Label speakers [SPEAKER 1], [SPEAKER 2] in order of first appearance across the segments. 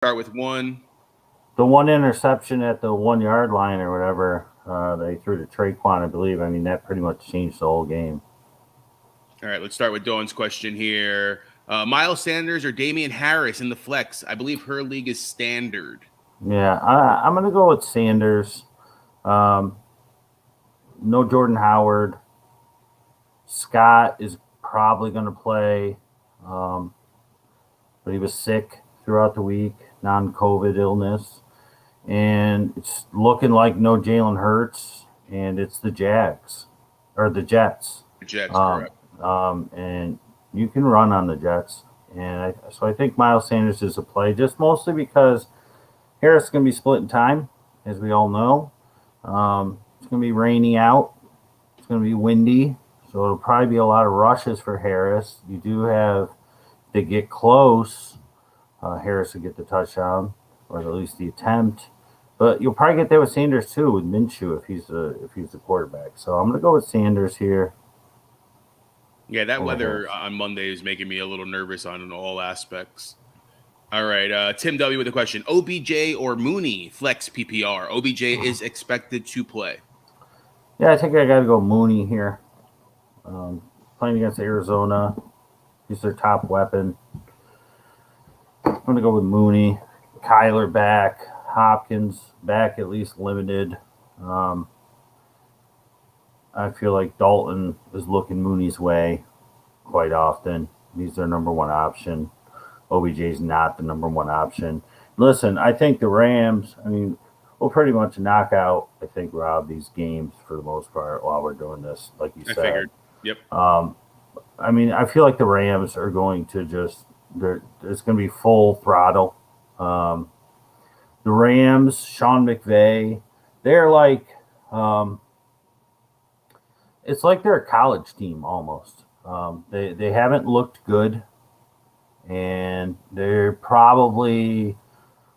[SPEAKER 1] Start with one.
[SPEAKER 2] The one interception at the 1 yard line or whatever they threw to Traquan, I believe. I mean, that pretty much changed the whole game.
[SPEAKER 1] All right, let's start with Dawn's question here. Miles Sanders or Damian Harris in the flex? I believe her league is standard.
[SPEAKER 2] Yeah, I'm going to go with Sanders. Um, no Jordan Howard. Scott is probably going to play, um, but he was sick throughout the week, non-COVID illness. And it's looking like no Jalen Hurts, and it's the Jags or the Jets.
[SPEAKER 1] Jets,
[SPEAKER 2] Um,
[SPEAKER 1] correct.
[SPEAKER 2] and you can run on the Jets, and so I think Miles Sanders is a play, just mostly because Harris is going to be splitting time, as we all know. It's going to be rainy out. It's going to be windy, so it'll probably be a lot of rushes for Harris. You do have to get close. Harris will get the touchdown, or at least the attempt. But you'll probably get that with Sanders too, with Minshew if he's the quarterback. So I'm going to go with Sanders here.
[SPEAKER 1] Yeah, that
[SPEAKER 2] over
[SPEAKER 1] weather
[SPEAKER 2] Harris.
[SPEAKER 1] on Monday is making me a little nervous on all aspects. All right, Tim W with a question: OBJ or Mooney flex PPR? OBJ is expected to play.
[SPEAKER 2] Yeah, I think I got to go Mooney here. Um, Playing against Arizona, he's their top weapon. I'm going to go with Mooney. Kyler back. Hopkins back, at least limited. Um, I feel like Dalton is looking Mooney's way quite often. He's their number one option. OBJ's not the number one option. Listen, I think the Rams, I mean, we'll pretty much knock out, I think, Rob, these games for the most part while we're doing this, like you
[SPEAKER 1] I
[SPEAKER 2] said.
[SPEAKER 1] figured. Yep.
[SPEAKER 2] Um, I mean, I feel like the Rams are going to it's going to be full throttle. Um, the Rams, Sean McVay, they're like, um, it's like they're a college team almost. They haven't looked good, and they're probably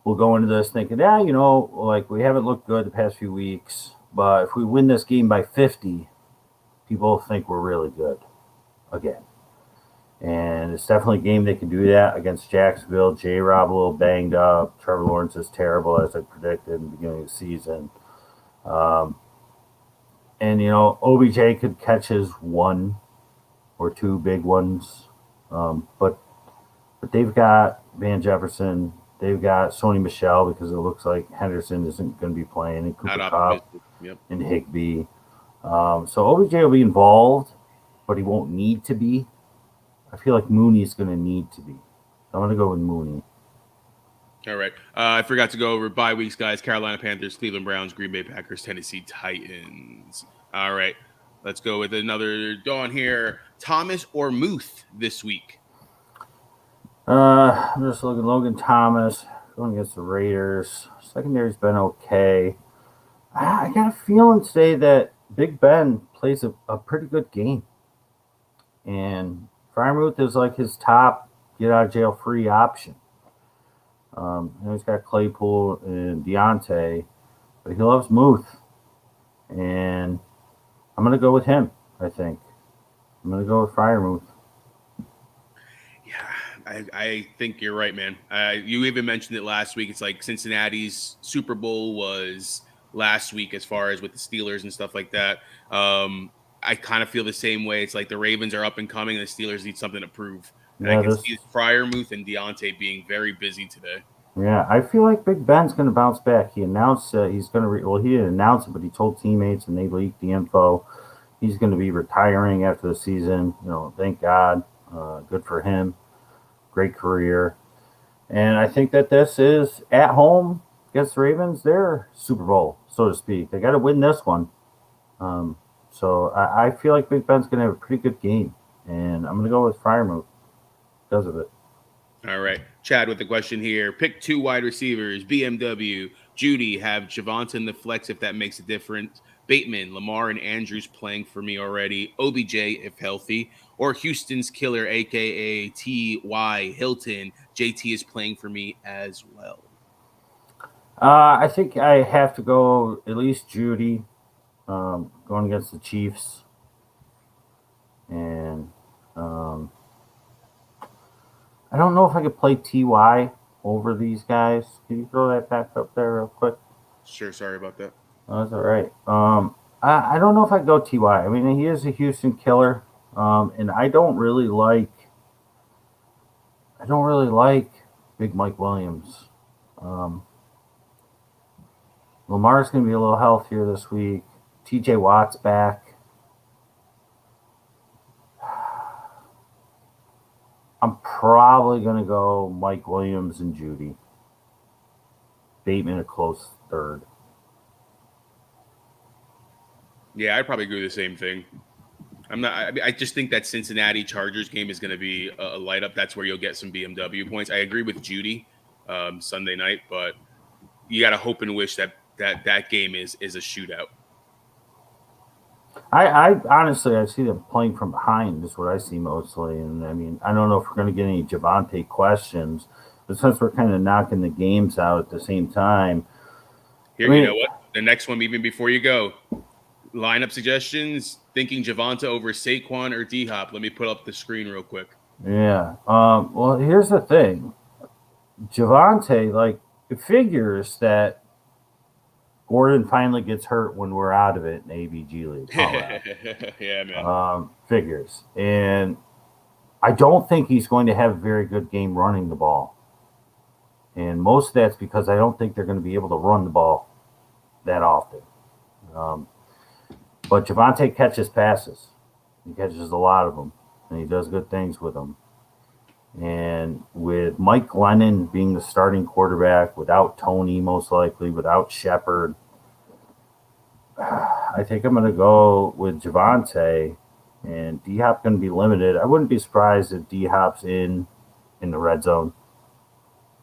[SPEAKER 2] will go into this thinking, yeah, like we haven't looked good the past few weeks, but if we win this game by 50, people think we're really good again. And it's definitely a game they can do that against Jacksonville. J Rob a little banged up. Trevor Lawrence is terrible, as I predicted in the beginning of the season. Um, and, OBJ could catch his one or two big ones. But they've got Van Jefferson. They've got Sony Michelle because it looks like Henderson isn't going to be playing, and
[SPEAKER 1] Not
[SPEAKER 2] Cooper Cup
[SPEAKER 1] optimistic. Yep.
[SPEAKER 2] and Higbee. So OBJ will be involved, but he won't need to be. I feel like Mooney's going to need to be. I'm going to go with Mooney.
[SPEAKER 1] All right. I forgot to go over bye weeks, guys. Carolina Panthers, Cleveland Browns, Green Bay Packers, Tennessee Titans. All right. Let's go with another Dawn here. Thomas or Muth this week?
[SPEAKER 2] I'm just looking. Logan Thomas going against the Raiders. Secondary's been okay. I got a feeling today that Big Ben plays a pretty good game. And Fryermuth is like his top get out of jail free option. He's got Claypool and Deontay, but he loves Muth. And I'm going to go with him, I think. I'm going to go with Fryermuth.
[SPEAKER 1] Yeah, I think you're right, man. You even mentioned it last week. It's like Cincinnati's Super Bowl was last week as far as with the Steelers and stuff like that. I kind of feel the same way. It's like the Ravens are up and coming and the Steelers need something to prove. And I
[SPEAKER 2] Yeah,
[SPEAKER 1] can see Fryermuth and Deontay being very busy today.
[SPEAKER 2] I feel like Big Ben's going to bounce back. He announced he's going to. He didn't announce it, but he told teammates and they leaked the info. He's going to be retiring after the season. Thank God. Good for him. Great career. And I think that this is at home against the Ravens, their Super Bowl, so to speak. They got to win this one. So I feel like Big Ben's going to have a pretty good game. And I'm going to go with Fryermuth because of it.
[SPEAKER 1] All right. Chad with the question here. Pick two wide receivers, BMW, Judy, have Javonte in the flex if that makes a difference. Bateman, Lamar, and Andrews playing for me already. OBJ if healthy. Or Houston's killer, a.k.a. T.Y. Hilton. JT is playing for me as well.
[SPEAKER 2] I think I have to go at least Judy going against the Chiefs. And I don't know if I could play Ty. over these guys. Can you throw that back up there real quick?
[SPEAKER 1] Sure, sorry about that.
[SPEAKER 2] Oh, that's all right. I don't know if I go Ty. I mean, he is a Houston killer, and I don't really like Big Mike Williams. Lamar's going to be a little healthier this week. T.J. Watt's back. I'm probably going to go Mike Williams and Judy. Bateman a close third.
[SPEAKER 1] Yeah, I'd probably agree with the same thing. I just think that Cincinnati Chargers game is going to be a light up. That's where you'll get some BMW points. I agree with Judy Sunday night, but you got to hope and wish that game is a shootout.
[SPEAKER 2] I honestly, I see them playing from behind is what I see mostly. And I mean, I don't know if we're going to get any Javonte questions, but since we're kind of knocking the games out at the same time.
[SPEAKER 1] Here, you know what? The next one, even before you go, lineup suggestions, thinking Javonte over Saquon or D-Hop. Let me put up the screen real quick.
[SPEAKER 2] Yeah. Well, here's the thing. Javonte, like, it figures that Gordon finally gets hurt when we're out of it in ABG League.
[SPEAKER 1] Yeah, man.
[SPEAKER 2] Figures. And I don't think he's going to have a very good game running the ball. And most of that's because I don't think they're going to be able to run the ball that often. But Javonte catches passes. He catches a lot of them. And he does good things with them. And with Mike Glennon being the starting quarterback, without Tony most likely, without Shepard, I think I'm going to go with Javonte. And D-Hop going to be limited. I wouldn't be surprised if D-Hop's in the red zone.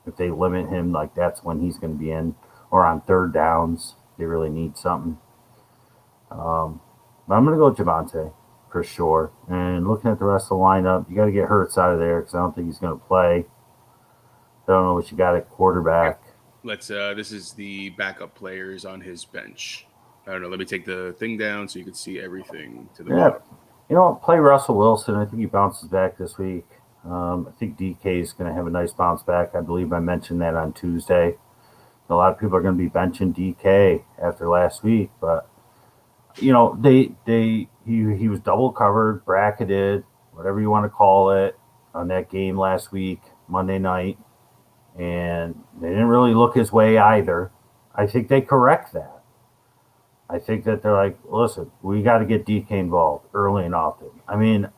[SPEAKER 2] If they limit him, like that's when he's going to be in. Or on third downs, they really need something. But I'm going to go Javonte for sure. And looking at the rest of the lineup, you got to get Hurts out of there because I don't think he's going to play. I don't know what you got at quarterback.
[SPEAKER 1] Let's. This is the backup players on his bench. I don't know. Let me take the thing down so you can see everything to the bottom.
[SPEAKER 2] You know, play Russell Wilson. I think he bounces back this week. I think DK is going to have a nice bounce back. I believe I mentioned that on Tuesday. A lot of people are going to be benching DK after last week, but you know, he was double covered, bracketed, whatever you want to call it, on that game last week, Monday night, and they didn't really look his way either. I think they correct that. I think that they're like, listen, we got to get DK involved early and often. I mean,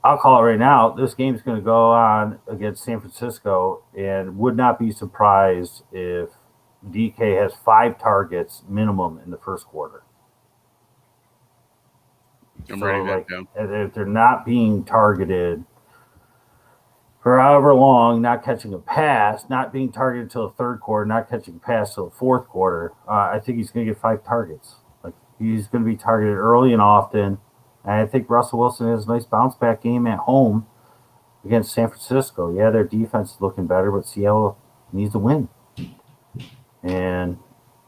[SPEAKER 2] I'll call it right now. This game's going to go on against San Francisco, and would not be surprised if DK has 5 targets minimum in the first quarter.
[SPEAKER 1] I'm writing that down.
[SPEAKER 2] If they're not being targeted for however long, not catching a pass, not being targeted until the third quarter, not catching a pass till the fourth quarter, I think he's going to get 5 targets. Like, he's going to be targeted early and often. And I think Russell Wilson has a nice bounce back game at home against San Francisco. Yeah, their defense is looking better, but Seattle needs to win. And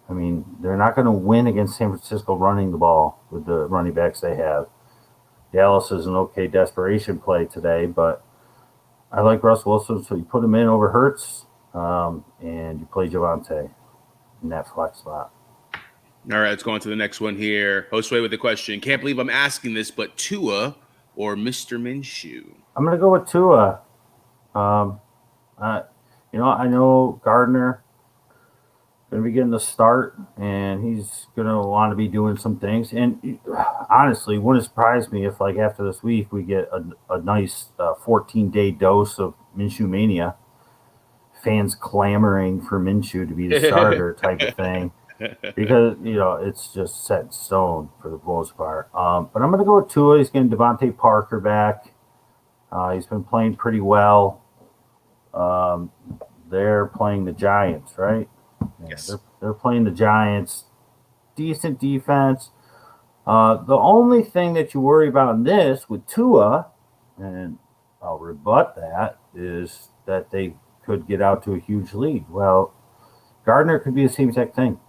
[SPEAKER 2] I mean, they're not going to win against San Francisco running the ball with the running backs they have. Dallas is an okay desperation play today, but I like Russell Wilson, so you put him in over Hurts, and you play Javonte in that flex spot.
[SPEAKER 1] All right, let's go on to the next one here. Josue with the question. Can't believe I'm asking this, but Tua or Mr. Minshew?
[SPEAKER 2] I'm going to go with Tua. I know Gardner going to be getting the start, and he's going to want to be doing some things. And honestly, it wouldn't surprise me if, like, after this week, we get a nice 14-day dose of Minshew mania. Fans clamoring for Minshew to be the starter type of thing. Because, you know, it's just set in stone for the most part. But I'm going to go with Tua. He's getting Devontae Parker back. He's been playing pretty well. They're playing the Giants, right?
[SPEAKER 1] Yes.
[SPEAKER 2] They're playing the Giants. Decent defense. The only thing that you worry about in this with Tua, and I'll rebut that, is that they could get out to a huge lead. Well, Gardner could be the same exact thing.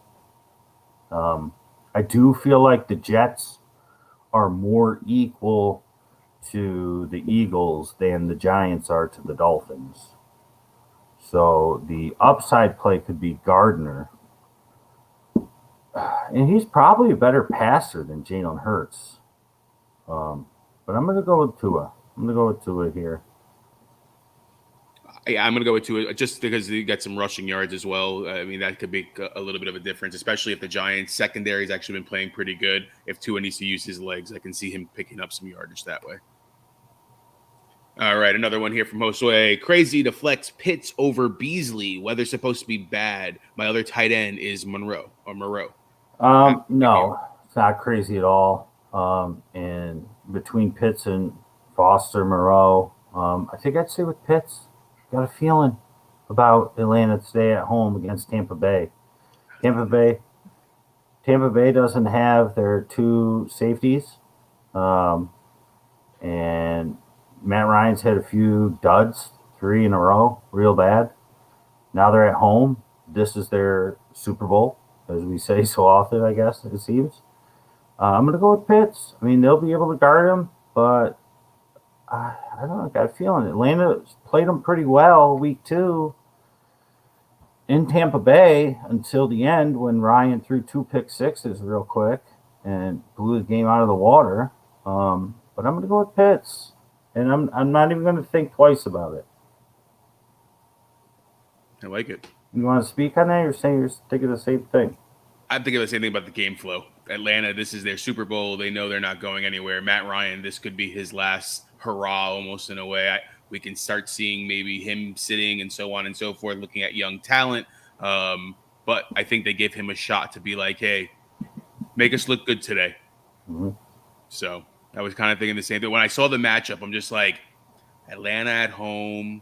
[SPEAKER 2] I do feel like the Jets are more equal to the Eagles than the Giants are to the Dolphins. So the upside play could be Gardner. And he's probably a better passer than Jalen Hurts. But I'm going to go with Tua. I'm going to go with Tua here.
[SPEAKER 1] Yeah, I'm going to go with Tua just because you got some rushing yards as well. I mean, that could make a little bit of a difference, especially if the Giants' secondary has actually been playing pretty good. If Tua needs to use his legs, I can see him picking up some yardage that way. All right, another one here from Josue. Crazy to flex Pitts over Beasley. Weather's supposed to be bad. My other tight end is Moreau.
[SPEAKER 2] No, it's not crazy at all. And between Pitts and Foster, Moreau, I think I'd stay with Pitts. Got a feeling about Atlanta today at home against Tampa Bay. Tampa Bay doesn't have their two safeties. And Matt Ryan's had a few duds, 3 in a row, real bad. Now they're at home. This is their Super Bowl, as we say so often, I guess, it seems. I'm going to go with Pitts. I mean, they'll be able to guard him, but I don't know. I got a feeling Atlanta played them pretty well week 2 in Tampa Bay until the end when Ryan threw 2 pick sixes real quick and blew the game out of the water. But I'm going to go with Pitts, and I'm not even going to think twice about it.
[SPEAKER 1] I like it.
[SPEAKER 2] You want to speak on that? You're saying you're thinking the same thing.
[SPEAKER 1] I'm thinking the same thing about the game flow. Atlanta, this is their Super Bowl. They know they're not going anywhere. Matt Ryan, this could be his last hurrah almost in a way. We can start seeing maybe him sitting and so on and so forth, looking at young talent. But I think they give him a shot to be like, hey, make us look good today.
[SPEAKER 2] Mm-hmm.
[SPEAKER 1] So I was kind of thinking the same thing. When I saw the matchup, I'm just like, Atlanta at home.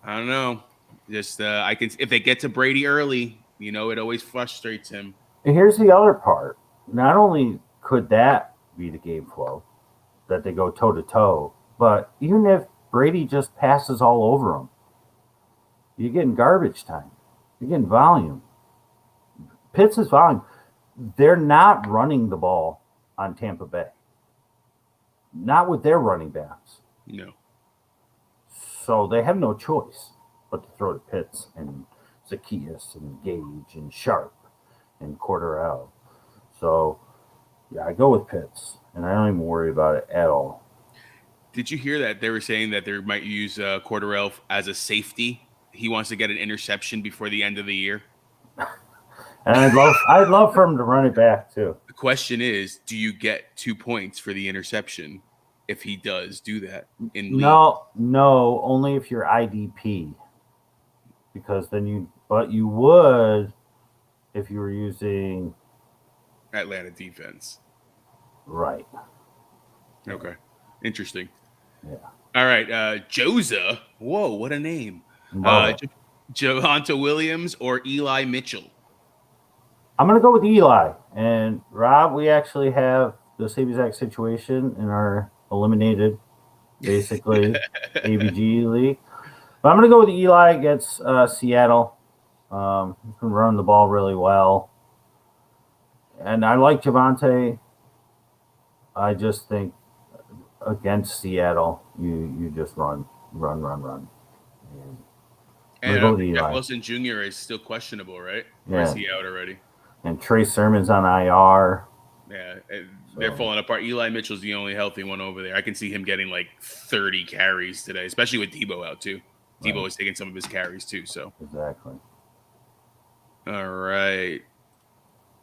[SPEAKER 1] I don't know. Just I can, if they get to Brady early, it always frustrates him.
[SPEAKER 2] And here's the other part. Not only could that be the game flow, that they go toe to toe, but even if Brady just passes all over them, you're getting garbage time. You're getting volume. Pitts is volume. They're not running the ball on Tampa Bay. Not with their running backs.
[SPEAKER 1] No.
[SPEAKER 2] So they have no choice but to throw to Pitts and Zacchaeus and Gage and Sharp and Cordarrelle. So, yeah, I go with Pitts, and I don't even worry about it at all.
[SPEAKER 1] Did you hear that they were saying that they might use Cordarrelle as a safety? He wants to get an interception before the end of the year.
[SPEAKER 2] And I'd love for him to run it back too.
[SPEAKER 1] The question is, do you get 2 points for the interception if he does do that in league?
[SPEAKER 2] No, only if you're IDP. Because then you would if you were using
[SPEAKER 1] Atlanta defense.
[SPEAKER 2] Right.
[SPEAKER 1] Okay. Interesting.
[SPEAKER 2] Yeah.
[SPEAKER 1] All right. Joza. Whoa, what a name. Javonte Williams or Eli Mitchell?
[SPEAKER 2] I'm going to go with Eli. And Rob, we actually have the same exact situation in our eliminated, basically, ABG league. But I'm going to go with Eli against Seattle. He can run the ball really well. And I like Javonte. I just think against Seattle, you just run.
[SPEAKER 1] And Jeff Wilson Jr. is still questionable, right?
[SPEAKER 2] Yeah.
[SPEAKER 1] Or is he out already?
[SPEAKER 2] And Trey Sermon's on IR.
[SPEAKER 1] Yeah, they're falling apart. Eli Mitchell's the only healthy one over there. I can see him getting like 30 carries today, especially with Debo out too. Right. Debo is taking some of his carries too. So
[SPEAKER 2] exactly.
[SPEAKER 1] All right.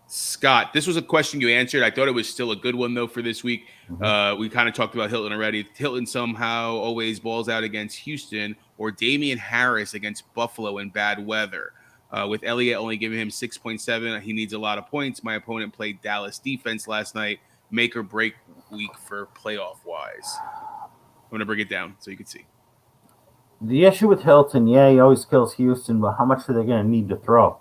[SPEAKER 1] Scott, this was a question you answered. I thought it was still a good one, though, for this week. Mm-hmm. We kind of talked about Hilton already. Hilton somehow always balls out against Houston, or Damian Harris against Buffalo in bad weather. With Elliott only giving him 6.7, he needs a lot of points. My opponent played Dallas defense last night. Make or break week for playoff-wise. I'm going to bring it down so you can see.
[SPEAKER 2] The issue with Hilton, yeah, he always kills Houston, but how much are they going to need to throw?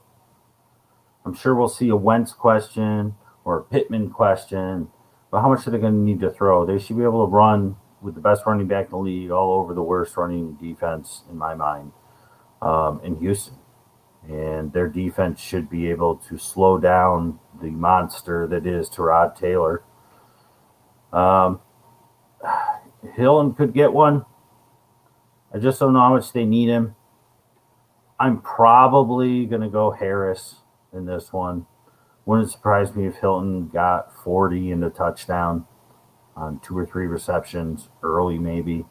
[SPEAKER 2] I'm sure we'll see a Wentz question or a Pittman question, but how much are they going to need to throw? They should be able to run with the best running back in the league all over the worst running defense, in my mind, in Houston. And their defense should be able to slow down the monster that is Tyrod Taylor. Hilton could get one. I just don't know how much they need him. I'm probably going to go Harris in this one. Wouldn't surprise me if Hilton got 40 and a touchdown on 2 or 3 receptions early, maybe.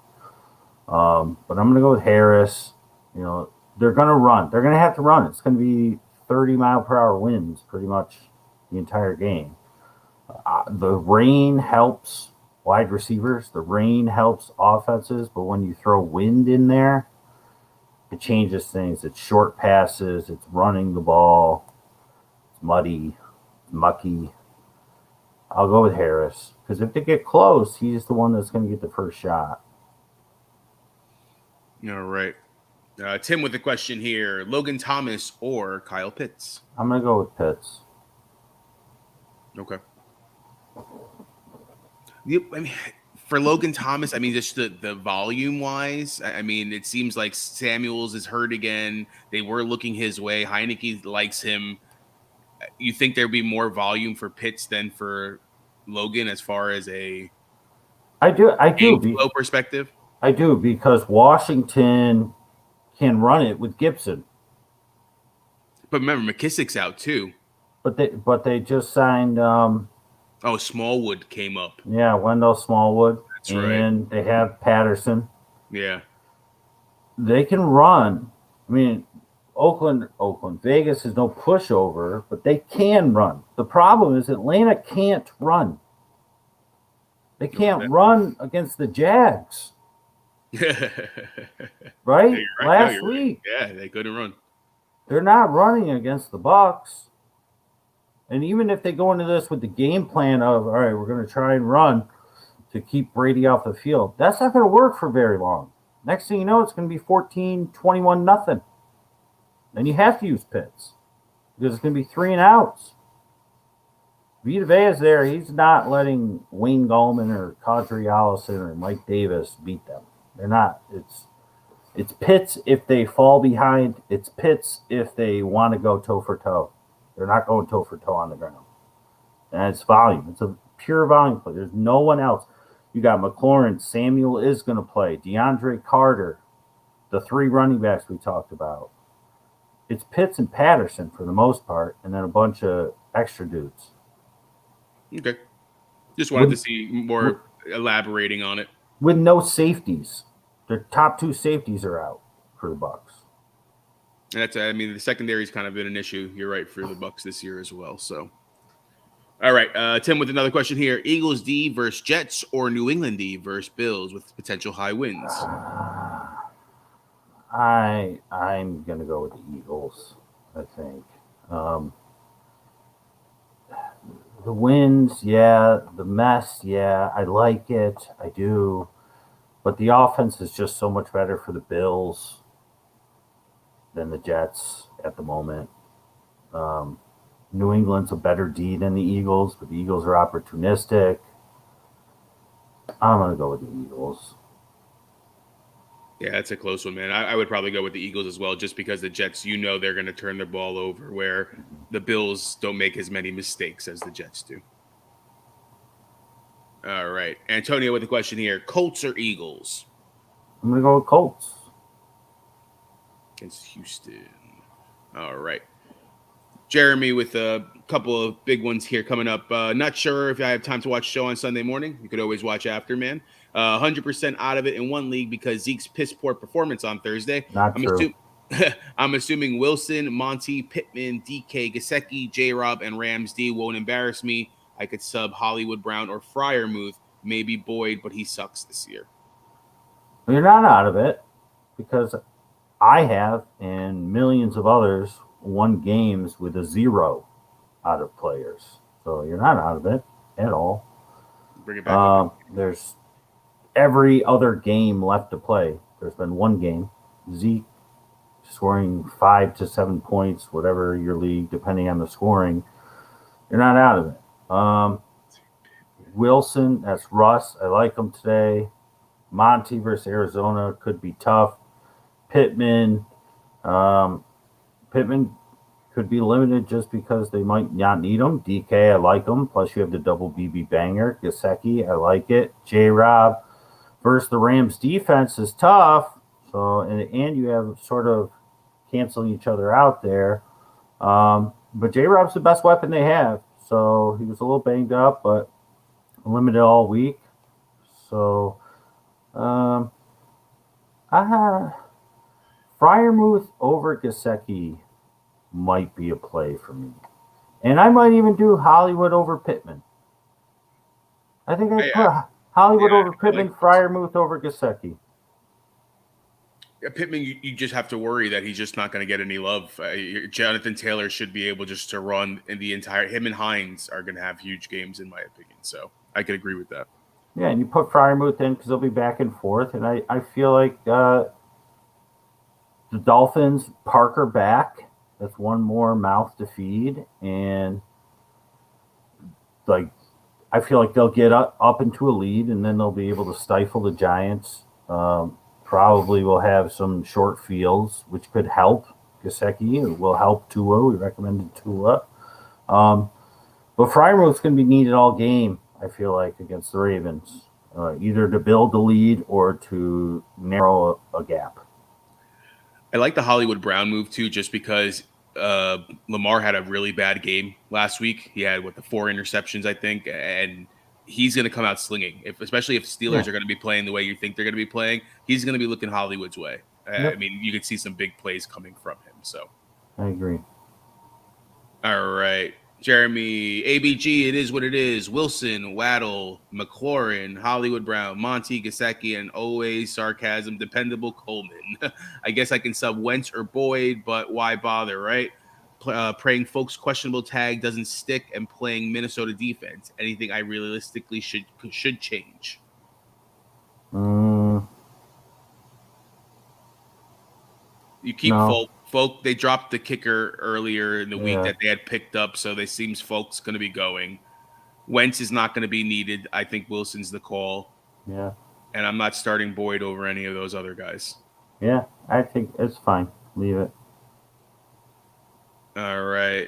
[SPEAKER 2] But I'm going to go with Harris. You know, they're going to run. They're going to have to run. It's going to be 30-mile-per-hour winds pretty much the entire game. The rain helps wide receivers. The rain helps offenses. But when you throw wind in there, it changes things. It's short passes. It's running the ball. It's muddy, mucky. I'll go with Harris because if they get close, he's the one that's going to get the first shot.
[SPEAKER 1] All right. Tim with the question here: Logan Thomas or Kyle Pitts?
[SPEAKER 2] I'm going to go with Pitts.
[SPEAKER 1] Okay. I mean, for Logan Thomas, I mean, just the volume wise, I mean, it seems like Samuels is hurt again. They were looking his way. Heineke likes him. You think there'd be more volume for Pitts than for Logan as far as a
[SPEAKER 2] I do
[SPEAKER 1] flow perspective?
[SPEAKER 2] I do because Washington can run it with Gibson.
[SPEAKER 1] But remember, McKissick's out too.
[SPEAKER 2] But they just signed
[SPEAKER 1] Smallwood came up.
[SPEAKER 2] Yeah, Wendell Smallwood.
[SPEAKER 1] That's right.
[SPEAKER 2] And they have Patterson.
[SPEAKER 1] Yeah.
[SPEAKER 2] They can run. I mean, Oakland, Vegas is no pushover, but they can run. The problem is Atlanta can't run. They can't run against the Jags. Right? Last week.
[SPEAKER 1] Yeah, they couldn't run.
[SPEAKER 2] They're not running against the Bucs. And even if they go into this with the game plan of, all right, we're going to try and run to keep Brady off the field, that's not going to work for very long. Next thing you know, it's going to be 14-21 nothing. Then you have to use Pitts because it's going to be 3 and outs. Vita Vea is there. He's not letting Wayne Gallman or Kadri Allison or Mike Davis beat them. They're not. It's Pitts if they fall behind. It's Pitts if they want to go toe for toe. They're not going toe for toe on the ground. And it's volume. It's a pure volume play. There's no one else. You got McLaurin. Samuel is going to play. DeAndre Carter. The 3 running backs we talked about. It's Pitts and Patterson for the most part, and then a bunch of extra dudes.
[SPEAKER 1] Okay. Just wanted to see more elaborating on it.
[SPEAKER 2] With no safeties. Their top 2 safeties are out for the Bucs.
[SPEAKER 1] And that's, I mean, the secondary's kind of been an issue. You're right for the Bucs this year as well. So, all right, Tim with another question here: Eagles D versus Jets or New England D versus Bills with potential high wins?
[SPEAKER 2] I'm gonna go with the Eagles. I think the wins, yeah. The mess, yeah. I like it. I do. But the offense is just so much better for the Bills than the Jets at the moment. New England's a better D than the Eagles, but the Eagles are opportunistic. I'm going to go with the Eagles.
[SPEAKER 1] Yeah, that's a close one, man. I would probably go with the Eagles as well, just because the Jets, they're going to turn their ball over, where the Bills don't make as many mistakes as the Jets do. All right. Antonio with a question here: Colts or Eagles?
[SPEAKER 2] I'm going to go with Colts.
[SPEAKER 1] Against Houston. All right. Jeremy with a couple of big ones here coming up. Not sure if I have time to watch the show on Sunday morning. You could always watch after, man. 100% out of it in one league because Zeke's piss poor performance on Thursday. I'm assuming Wilson, Monty, Pittman, DK, Gesicki, J-Rob, and Rams D won't embarrass me. I could sub Hollywood Brown or Freiermuth, maybe Boyd, but he sucks this year.
[SPEAKER 2] You're not out of it because I have, and millions of others, won games with a 0 out of players. So you're not out of it at all.
[SPEAKER 1] Bring it back.
[SPEAKER 2] There's every other game left to play. There's been one game. Zeke scoring 5 to 7 points, whatever your league, depending on the scoring. You're not out of it. Wilson, that's Russ. I like him today. Monty versus Arizona could be tough. Pittman could be limited just because they might not need him. DK, I like him. Plus, you have the double BB banger. Gesicki, I like it. J-Rob versus the Rams defense is tough. So, and you have sort of canceling each other out there. But J-Rob's the best weapon they have. So he was a little banged up, but limited all week. So Fryermuth over Gasecki might be a play for me. And I might even do Hollywood over Pittman. I think I put Hollywood over Pittman, Fryermuth over Gasecki.
[SPEAKER 1] Pittman, you just have to worry that he's just not going to get any love. Jonathan Taylor should be able just to run in the entire. Him and Hines are going to have huge games, in my opinion. So I could agree with that.
[SPEAKER 2] Yeah, and you put Fryermuth in because they'll be back and forth. And I feel like the Dolphins, Parker back. That's one more mouth to feed. And like, I feel like they'll get up into a lead, and then they'll be able to stifle the Giants. Probably will have some short fields, which could help Gasecki. It will help Tua. We recommended Tua. But Fryermuth's going to be needed all game, I feel like, against the Ravens, either to build the lead or to narrow a gap.
[SPEAKER 1] I like the Hollywood Brown move, too, just because Lamar had a really bad game last week. He had, the 4 interceptions, I think, and he's going to come out slinging. Especially if Steelers are going to be playing the way you think they're going to be playing, he's going to be looking Hollywood's way. I mean, you could see some big plays coming from him. So
[SPEAKER 2] I agree.
[SPEAKER 1] All right. Jeremy, ABG, it is what it is. Wilson, Waddle, McLaurin, Hollywood Brown, Monty, Gasecki, and always sarcasm, dependable Coleman. I guess I can sub Wentz or Boyd, but why bother, right? Praying folks' questionable tag doesn't stick and playing Minnesota defense. Anything I realistically should change?
[SPEAKER 2] No.
[SPEAKER 1] You keep Folk. They dropped the kicker earlier in the week that they had picked up, so it seems Folk's going to be going. Wentz is not going to be needed. I think Wilson's the call.
[SPEAKER 2] Yeah.
[SPEAKER 1] And I'm not starting Boyd over any of those other guys.
[SPEAKER 2] Yeah, I think it's fine. Leave it.
[SPEAKER 1] All right.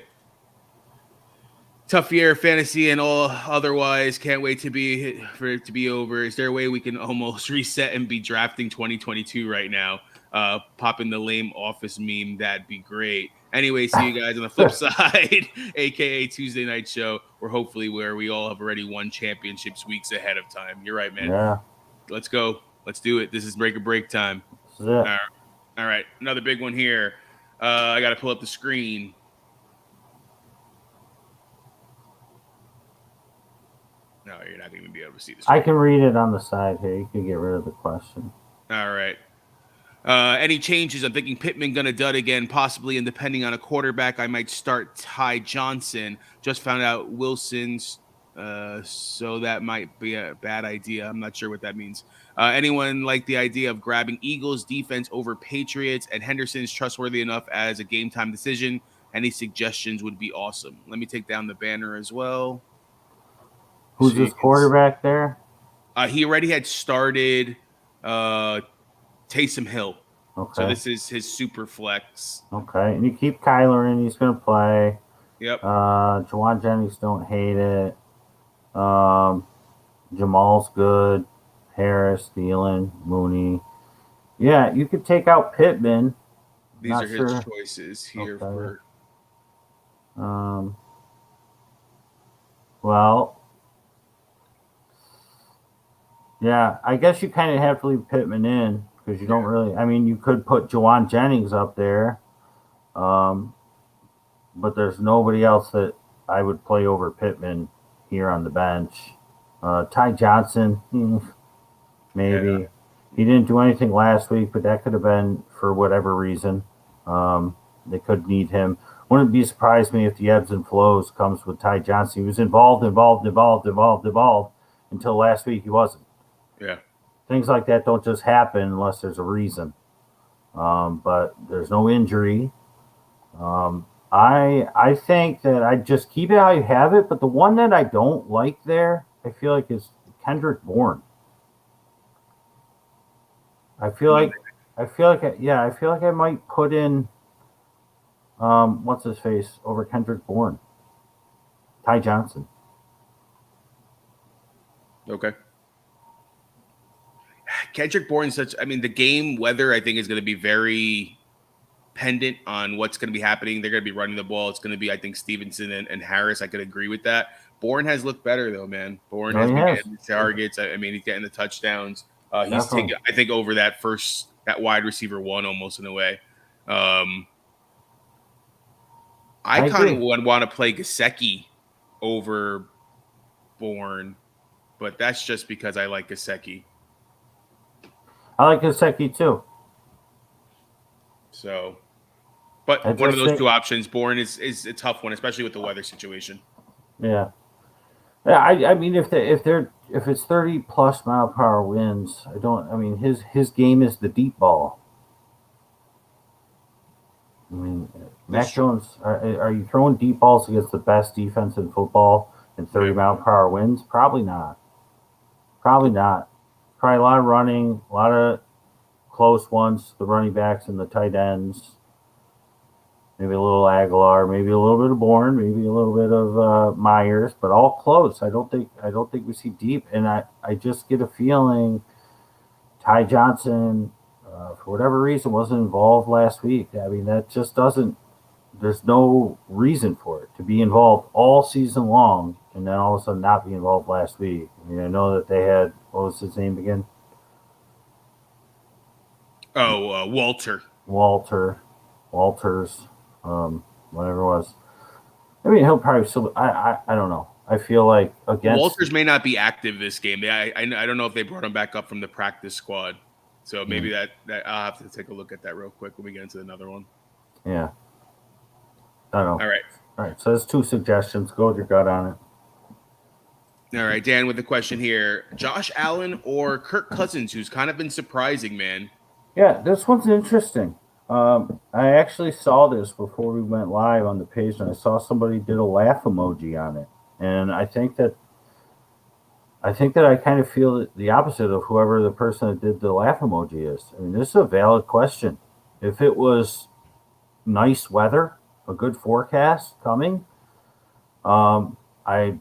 [SPEAKER 1] Tough year, fantasy and all otherwise. Can't wait for it to be over. Is there a way we can almost reset and be drafting 2022 right now? Popping the lame office meme, that'd be great. Anyway, see you guys on the flip side, aka Tuesday Night Show, where we all have already won championships weeks ahead of time. You're right, man.
[SPEAKER 2] Yeah.
[SPEAKER 1] Let's go. Let's do it. This is break or break time.
[SPEAKER 2] This is it.
[SPEAKER 1] All right. Another big one here. I got to pull up the screen. No, you're not going to be able to see this.
[SPEAKER 2] I can read it on the side here. You can get rid of the question.
[SPEAKER 1] All right. Any changes? I'm thinking Pittman going to dud again, possibly, and depending on a quarterback, I might start Ty Johnson. Just found out Wilson's, so that might be a bad idea. I'm not sure what that means. Anyone like the idea of grabbing Eagles defense over Patriots, and Henderson's trustworthy enough as a game-time decision? Any suggestions would be awesome. Let me take down the banner as well.
[SPEAKER 2] Who's this quarterback there?
[SPEAKER 1] He already had started Taysom Hill.
[SPEAKER 2] Okay.
[SPEAKER 1] So this is his super flex.
[SPEAKER 2] Okay. And you keep Kyler in. He's going to play.
[SPEAKER 1] Yep.
[SPEAKER 2] Jawan Jennings, don't hate it. Jamal's good. Harris, Thielen, Mooney. Yeah, you could take out Pittman.
[SPEAKER 1] These are his choices here.
[SPEAKER 2] Okay. Well, yeah, I guess you kind of have to leave Pittman in because you don't really. I mean, you could put Jawan Jennings up there, but there's nobody else that I would play over Pittman here on the bench. Ty Johnson, maybe. Yeah. He didn't do anything last week, but that could have been for whatever reason. They could need him. Wouldn't be surprised me if the ebbs and flows comes with Ty Johnson. He was involved until last week he wasn't.
[SPEAKER 1] Yeah.
[SPEAKER 2] Things like that don't just happen unless there's a reason. But there's no injury. I think that I just keep it how you have it, but the one that I don't like there, I feel like is Kendrick Bourne. I feel like I might put in what's his face over Kendrick Bourne. Ty Johnson.
[SPEAKER 1] Okay. Kendrick Bourne the game weather I think is going to be very dependent on what's going to be happening. They're going to be running the ball. It's going to be, I think, Stevenson and Harris. I could agree with that. Bourne has looked better, though, man. Bourne has been getting the targets. I mean, he's getting the touchdowns. He's taken, I think, over that wide receiver one almost in a way. I kind of would want to play Gesicki over Bourne, but that's just because I like Gesicki.
[SPEAKER 2] I like Gesicki too.
[SPEAKER 1] So, but one of those two options, Bourne is a tough one, especially with the weather situation.
[SPEAKER 2] Yeah. Yeah, I mean, if it's 30+ mile per hour winds, his game is the deep ball. I mean, Mac Jones, are you throwing deep balls against the best defense in football in 30 mile per hour winds? Probably not. Probably a lot of running, a lot of close ones, the running backs and the tight ends. Maybe a little Aguilar, maybe a little bit of Bourne, maybe a little bit of Myers, but all close. I don't think we see deep, and I just get a feeling Ty Johnson, for whatever reason, wasn't involved last week. I mean, that just doesn't. There's no reason for it to be involved all season long, and then all of a sudden not be involved last week. I mean, I know that they had, what was his name again?
[SPEAKER 1] Oh, Walters.
[SPEAKER 2] Whatever it was. I mean, he'll probably still. I don't know. I feel like against
[SPEAKER 1] Walters may not be active this game. I don't know if they brought him back up from the practice squad, so maybe that I'll have to take a look at that real quick when we get into another one.
[SPEAKER 2] Yeah. I don't know.
[SPEAKER 1] All
[SPEAKER 2] right. So there's two suggestions. Go with your gut on
[SPEAKER 1] it. All right, Dan, with the question here: Josh Allen or Kirk Cousins, who's kind of been surprising, man.
[SPEAKER 2] Yeah, this one's interesting. I actually saw this before we went live on the page, and I saw somebody did a laugh emoji on it, and I think that I kind of feel the opposite of whoever the person that did the laugh emoji is. I mean, this is a valid question. If it was nice weather, a good forecast coming, I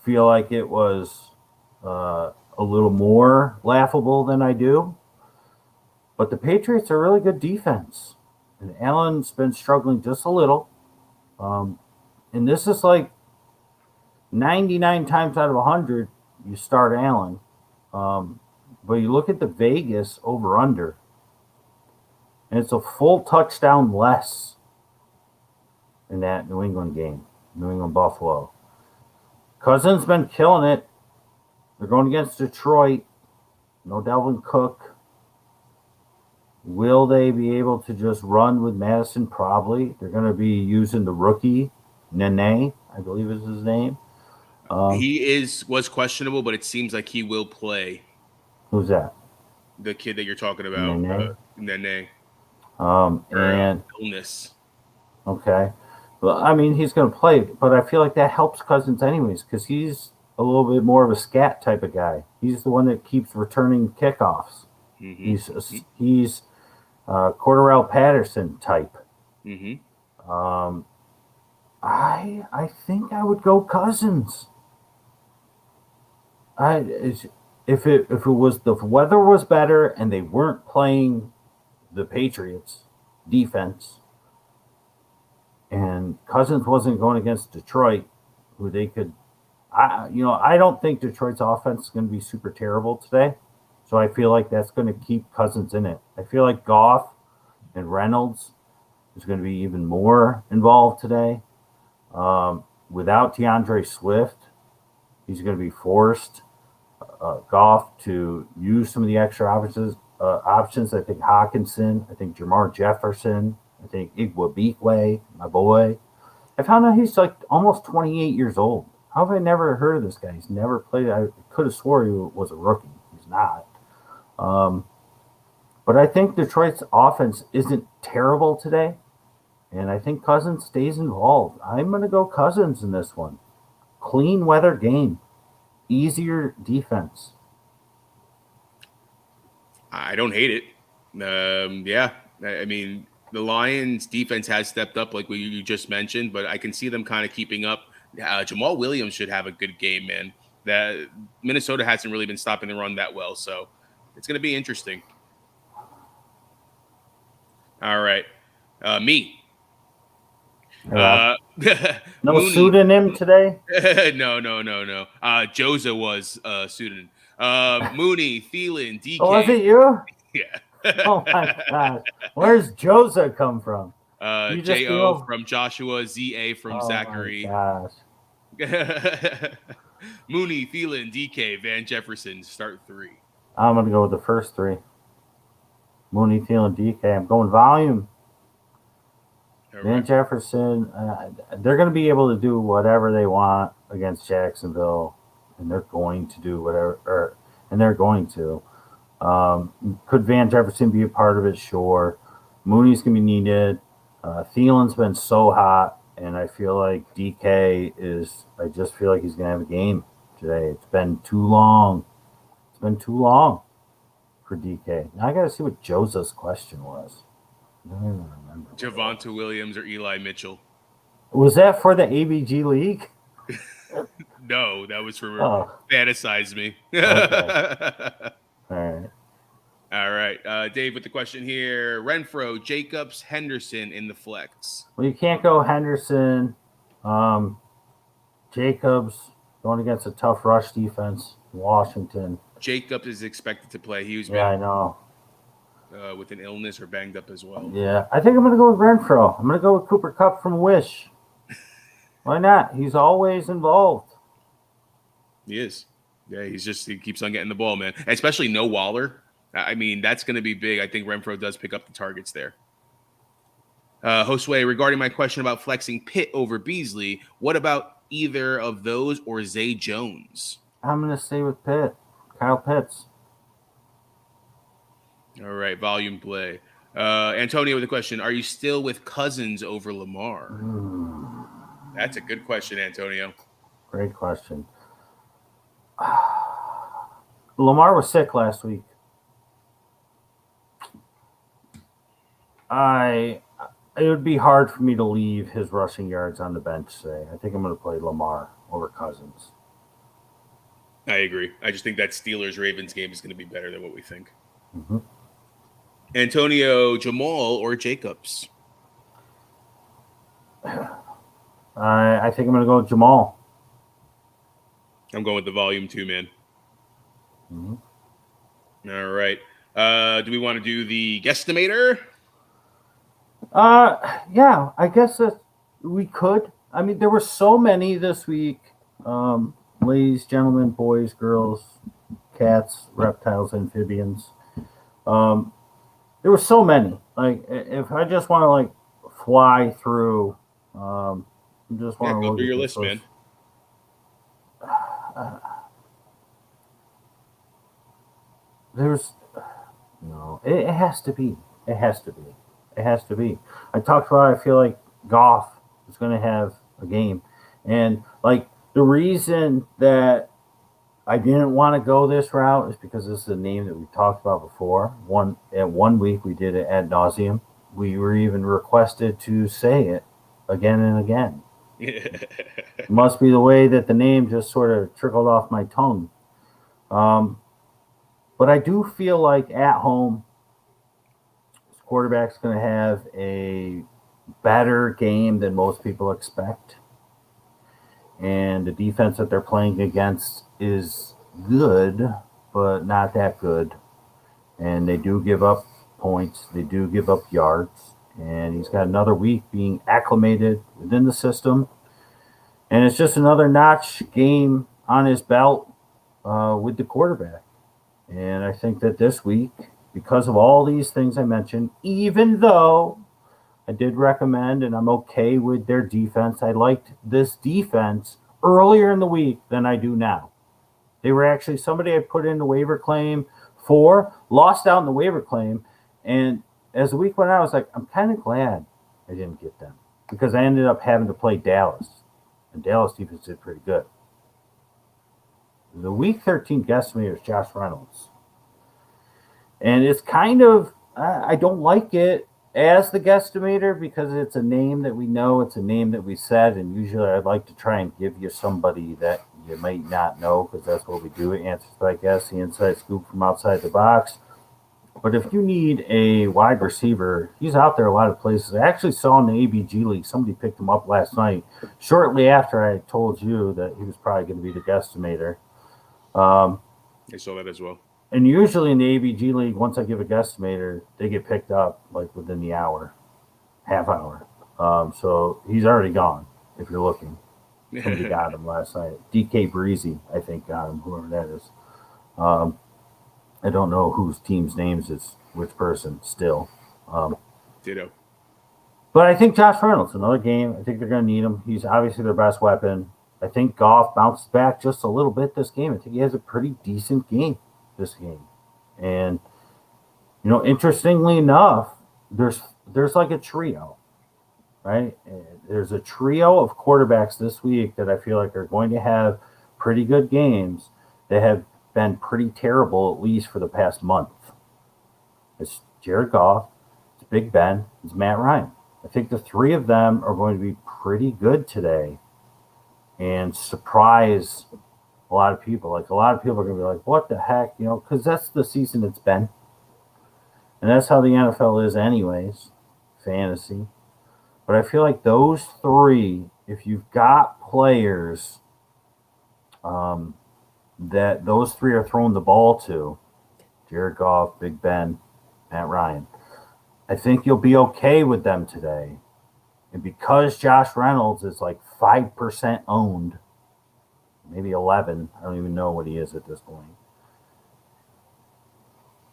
[SPEAKER 2] feel like it was a little more laughable than I do. But the Patriots are a really good defense. And Allen's been struggling just a little. And this is like 99 times out of 100, you start Allen. But you look at the Vegas over-under, and it's a full touchdown less in that New England game, New England-Buffalo. Cousins been killing it. They're going against Detroit. No Dalvin Cook. Will they be able to just run with Madison? Probably. They're going to be using the rookie, Nene, I believe is his name.
[SPEAKER 1] He was questionable, but it seems like he will play.
[SPEAKER 2] Who's that?
[SPEAKER 1] The kid that you're talking about. Nene.
[SPEAKER 2] And
[SPEAKER 1] illness.
[SPEAKER 2] Okay. Well, I mean, he's going to play, but I feel like that helps Cousins anyways because he's a little bit more of a scat type of guy. He's the one that keeps returning kickoffs. Mm-hmm. He's Cordarrelle Patterson type.
[SPEAKER 1] Mm-hmm.
[SPEAKER 2] I think I would go Cousins. If the weather was better and they weren't playing the Patriots defense, and Cousins wasn't going against Detroit, who they could, I don't think Detroit's offense is going to be super terrible today. So I feel like that's going to keep Cousins in it. I feel like Goff and Reynolds is going to be even more involved today. Without DeAndre Swift, he's going to be forced, Goff, to use some of the extra options. I think Hawkinson, I think Jamar Jefferson, I think Igwebuike, my boy. I found out he's like almost 28 years old. How have I never heard of this guy? He's never played. I could have swore he was a rookie. He's not. But I think Detroit's offense isn't terrible today, and I think Cousins stays involved. I'm going to go Cousins in this one. Clean weather game, easier defense.
[SPEAKER 1] I don't hate it. Yeah, I mean, the Lions' defense has stepped up, like you just mentioned, but I can see them kind of keeping up. Jamal Williams should have a good game, man. That Minnesota hasn't really been stopping the run that well, so it's going to be interesting. All right. Me.
[SPEAKER 2] Yeah. No
[SPEAKER 1] Mooney.
[SPEAKER 2] pseudonym today?
[SPEAKER 1] No. Joza was pseudonym. Mooney, Thielen, DK.
[SPEAKER 2] Oh, was it you?
[SPEAKER 1] Yeah.
[SPEAKER 2] Oh my gosh. Where's Joza come from? You just
[SPEAKER 1] J.O.
[SPEAKER 2] feel.
[SPEAKER 1] from Joshua, Z.A. from
[SPEAKER 2] Oh
[SPEAKER 1] Zachary.
[SPEAKER 2] my gosh.
[SPEAKER 1] Mooney, Thielen, DK, Van Jefferson, start 3.
[SPEAKER 2] I'm going to go with the first 3. Mooney, Thielen, DK. I'm going volume.
[SPEAKER 1] All
[SPEAKER 2] Van
[SPEAKER 1] right.
[SPEAKER 2] Jefferson, they're going to be able to do whatever they want against Jacksonville, and they're going to do whatever, and they're going to. Could Van Jefferson be a part of it? Sure. Mooney's going to be needed. Thielen's been so hot, and I feel like DK is. I just feel like he's going to have a game today. It's been too long. It's been too long for DK. Now I got to see what Joseph's question was. I don't even remember.
[SPEAKER 1] Javonte Williams or Eli Mitchell?
[SPEAKER 2] Was that for the ABG League?
[SPEAKER 1] No, that was for Fantasize Me.
[SPEAKER 2] Okay. All right.
[SPEAKER 1] All right. Dave with the question here. Renfro, Jacobs, Henderson in the flex.
[SPEAKER 2] Well, you can't go Henderson. Jacobs going against a tough rush defense. Washington.
[SPEAKER 1] Jacobs is expected to play. He was
[SPEAKER 2] I know.
[SPEAKER 1] With an illness or banged up as well.
[SPEAKER 2] Yeah, I think I'm going to go with Renfro. I'm going to go with Cooper Kupp from Wish. Why not? He's always involved.
[SPEAKER 1] He is. Yeah, he keeps on getting the ball, man. Especially no Waller. I mean, that's going to be big. I think Renfro does pick up the targets there. Josue, regarding my question about flexing Pitt over Beasley, what about either of those or Zay Jones?
[SPEAKER 2] I'm going to stay with Pitt. Kyle Pitts.
[SPEAKER 1] All right, volume play. Antonio with a question. Are you still with Cousins over Lamar? That's a good question, Antonio.
[SPEAKER 2] Great question. Lamar was sick last week. It would be hard for me to leave his rushing yards on the bench today. I think I'm going to play Lamar over Cousins.
[SPEAKER 1] I agree. I just think that Steelers-Ravens game is going to be better than what we think.
[SPEAKER 2] Mm-hmm.
[SPEAKER 1] Antonio, Jamal, or Jacobs?
[SPEAKER 2] I think I'm going to go with Jamal.
[SPEAKER 1] I'm going with the volume 2, man.
[SPEAKER 2] Mm-hmm.
[SPEAKER 1] All right. Do we want to do the guesstimator?
[SPEAKER 2] Yeah, I guess that we could. I mean, there were so many this week. Ladies, gentlemen, boys, girls, cats, reptiles, amphibians. There were so many. Like, if I just want to like fly through, just want to
[SPEAKER 1] go through your list, man.
[SPEAKER 2] There's no. It has to be. It has to be. It has to be. I talked about. I feel like Goff is going to have a game, and like the reason that I didn't want to go this route is because this is a name that we talked about before. One week we did it ad nauseum. We were even requested to say it again and again. It must be the way that the name just sort of trickled off my tongue. But I do feel like at home, this quarterback's going to have a better game than most people expect. And the defense that they're playing against is good, but not that good. And they do give up points. They do give up yards. And he's got another week being acclimated within the system. And it's just another notch game on his belt with the quarterback. And I think that this week, because of all these things I mentioned, even though I did recommend and I'm okay with their defense, I liked this defense earlier in the week than I do now. They were actually somebody I put in the waiver claim for, lost out in the waiver claim. And as the week went on, I was like, I'm kind of glad I didn't get them because I ended up having to play Dallas. And Dallas defense did pretty good. The week 13 guesstimator is Josh Reynolds. And it's kind of, I don't like it as the guesstimator because it's a name that we know, it's a name that we said, and usually I'd like to try and give you somebody that you might not know because that's what we do at Answers by Guess, the inside scoop from outside the box. But if you need a wide receiver, he's out there a lot of places. I actually saw in the ABG League, somebody picked him up last night, shortly after I told you that he was probably going to be the guesstimator.
[SPEAKER 1] I saw that as well.
[SPEAKER 2] And usually in the ABG League, once I give a guesstimator, they get picked up like within the hour, half hour. So he's already gone if you're looking. Somebody got him last night. DK Breezy, I think, got him, whoever that is. I don't know whose team's names is which person still.
[SPEAKER 1] Ditto.
[SPEAKER 2] But I think Josh Reynolds, another game. I think they're going to need him. He's obviously their best weapon. I think Goff bounced back just a little bit this game. I think he has a pretty decent game this game. And, interestingly enough, there's like a trio, right? There's a trio of quarterbacks this week that I feel like are going to have pretty good games. They have been pretty terrible, at least for the past month. It's Jared Goff, it's Big Ben, it's Matt Ryan. I think the three of them are going to be pretty good today and surprise a lot of people. Like, a lot of people are going to be like, what the heck? Because that's the season it's been. And that's how the NFL is anyways, fantasy. But I feel like those three, if you've got players that those three are throwing the ball to, Jared Goff, Big Ben, Matt Ryan, I think you'll be okay with them today. And because Josh Reynolds is like 5% owned, maybe 11, I don't even know what he is at this point,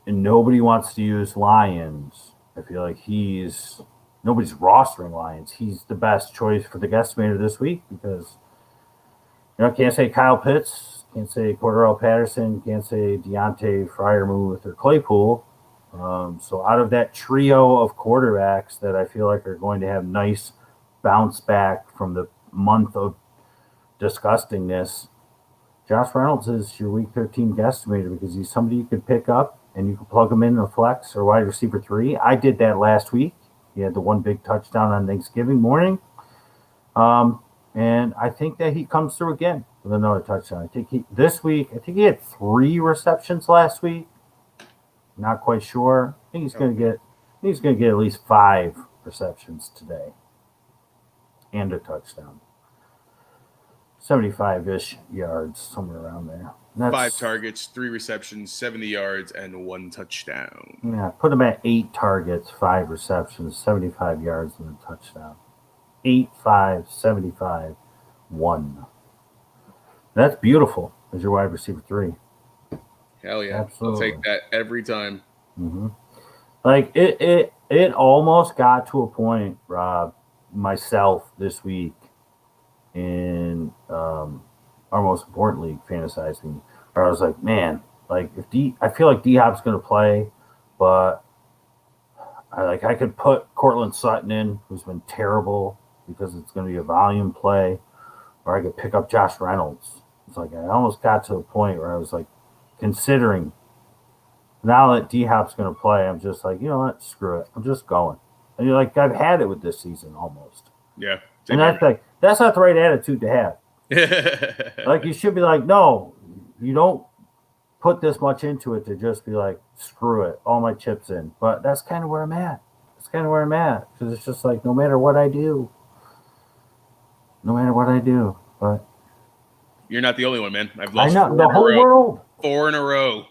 [SPEAKER 2] and nobody wants to use Lions, I feel like nobody's rostering Lions. He's the best choice for the guesstimator this week because, can't say Kyle Pitts, can't say Cordarrelle Patterson, can't say Deontay Freiermuth or Claypool. So out of that trio of quarterbacks that I feel like are going to have nice bounce back from the month of disgustingness, Josh Reynolds is your week 13 guesstimator because he's somebody you could pick up and you can plug him in a flex or wide receiver 3. I did that last week. He had the one big touchdown on Thanksgiving morning. And I think that he comes through again with another touchdown. I think he had 3 receptions last week. Not quite sure. I think he's going to get at least 5 receptions today and a touchdown. 75-ish yards, somewhere around there.
[SPEAKER 1] 5 targets, 3 receptions, 70 yards, and 1 touchdown.
[SPEAKER 2] Yeah, put him at 8 targets, 5 receptions, 75 yards, and a touchdown. 8, 5, 75, 1. That's beautiful as your wide receiver 3.
[SPEAKER 1] Hell yeah. Absolutely. I'll take that every time.
[SPEAKER 2] Mm-hmm. Like, it almost got to a point, Rob, myself this week in our most important league, Fantasizing, where I was like, man, like, I feel like D-Hop's going to play, but I could put Cortland Sutton in, who's been terrible because it's going to be a volume play, or I could pick up Josh Reynolds. It's like I almost got to a point where I was like considering, now that D-Hop's going to play, I'm just like, you know what, screw it. I'm just going. And you're like, I've had it with this season almost.
[SPEAKER 1] Yeah.
[SPEAKER 2] And that's not the right attitude to have. Like, you should be like, no, you don't put this much into it to just be like, screw it, all my chips in. But that's kind of where I'm at. Because it's just like, no matter what I do. But
[SPEAKER 1] you're not the only one, man. I've lost
[SPEAKER 2] the whole world.
[SPEAKER 1] 4 in a row.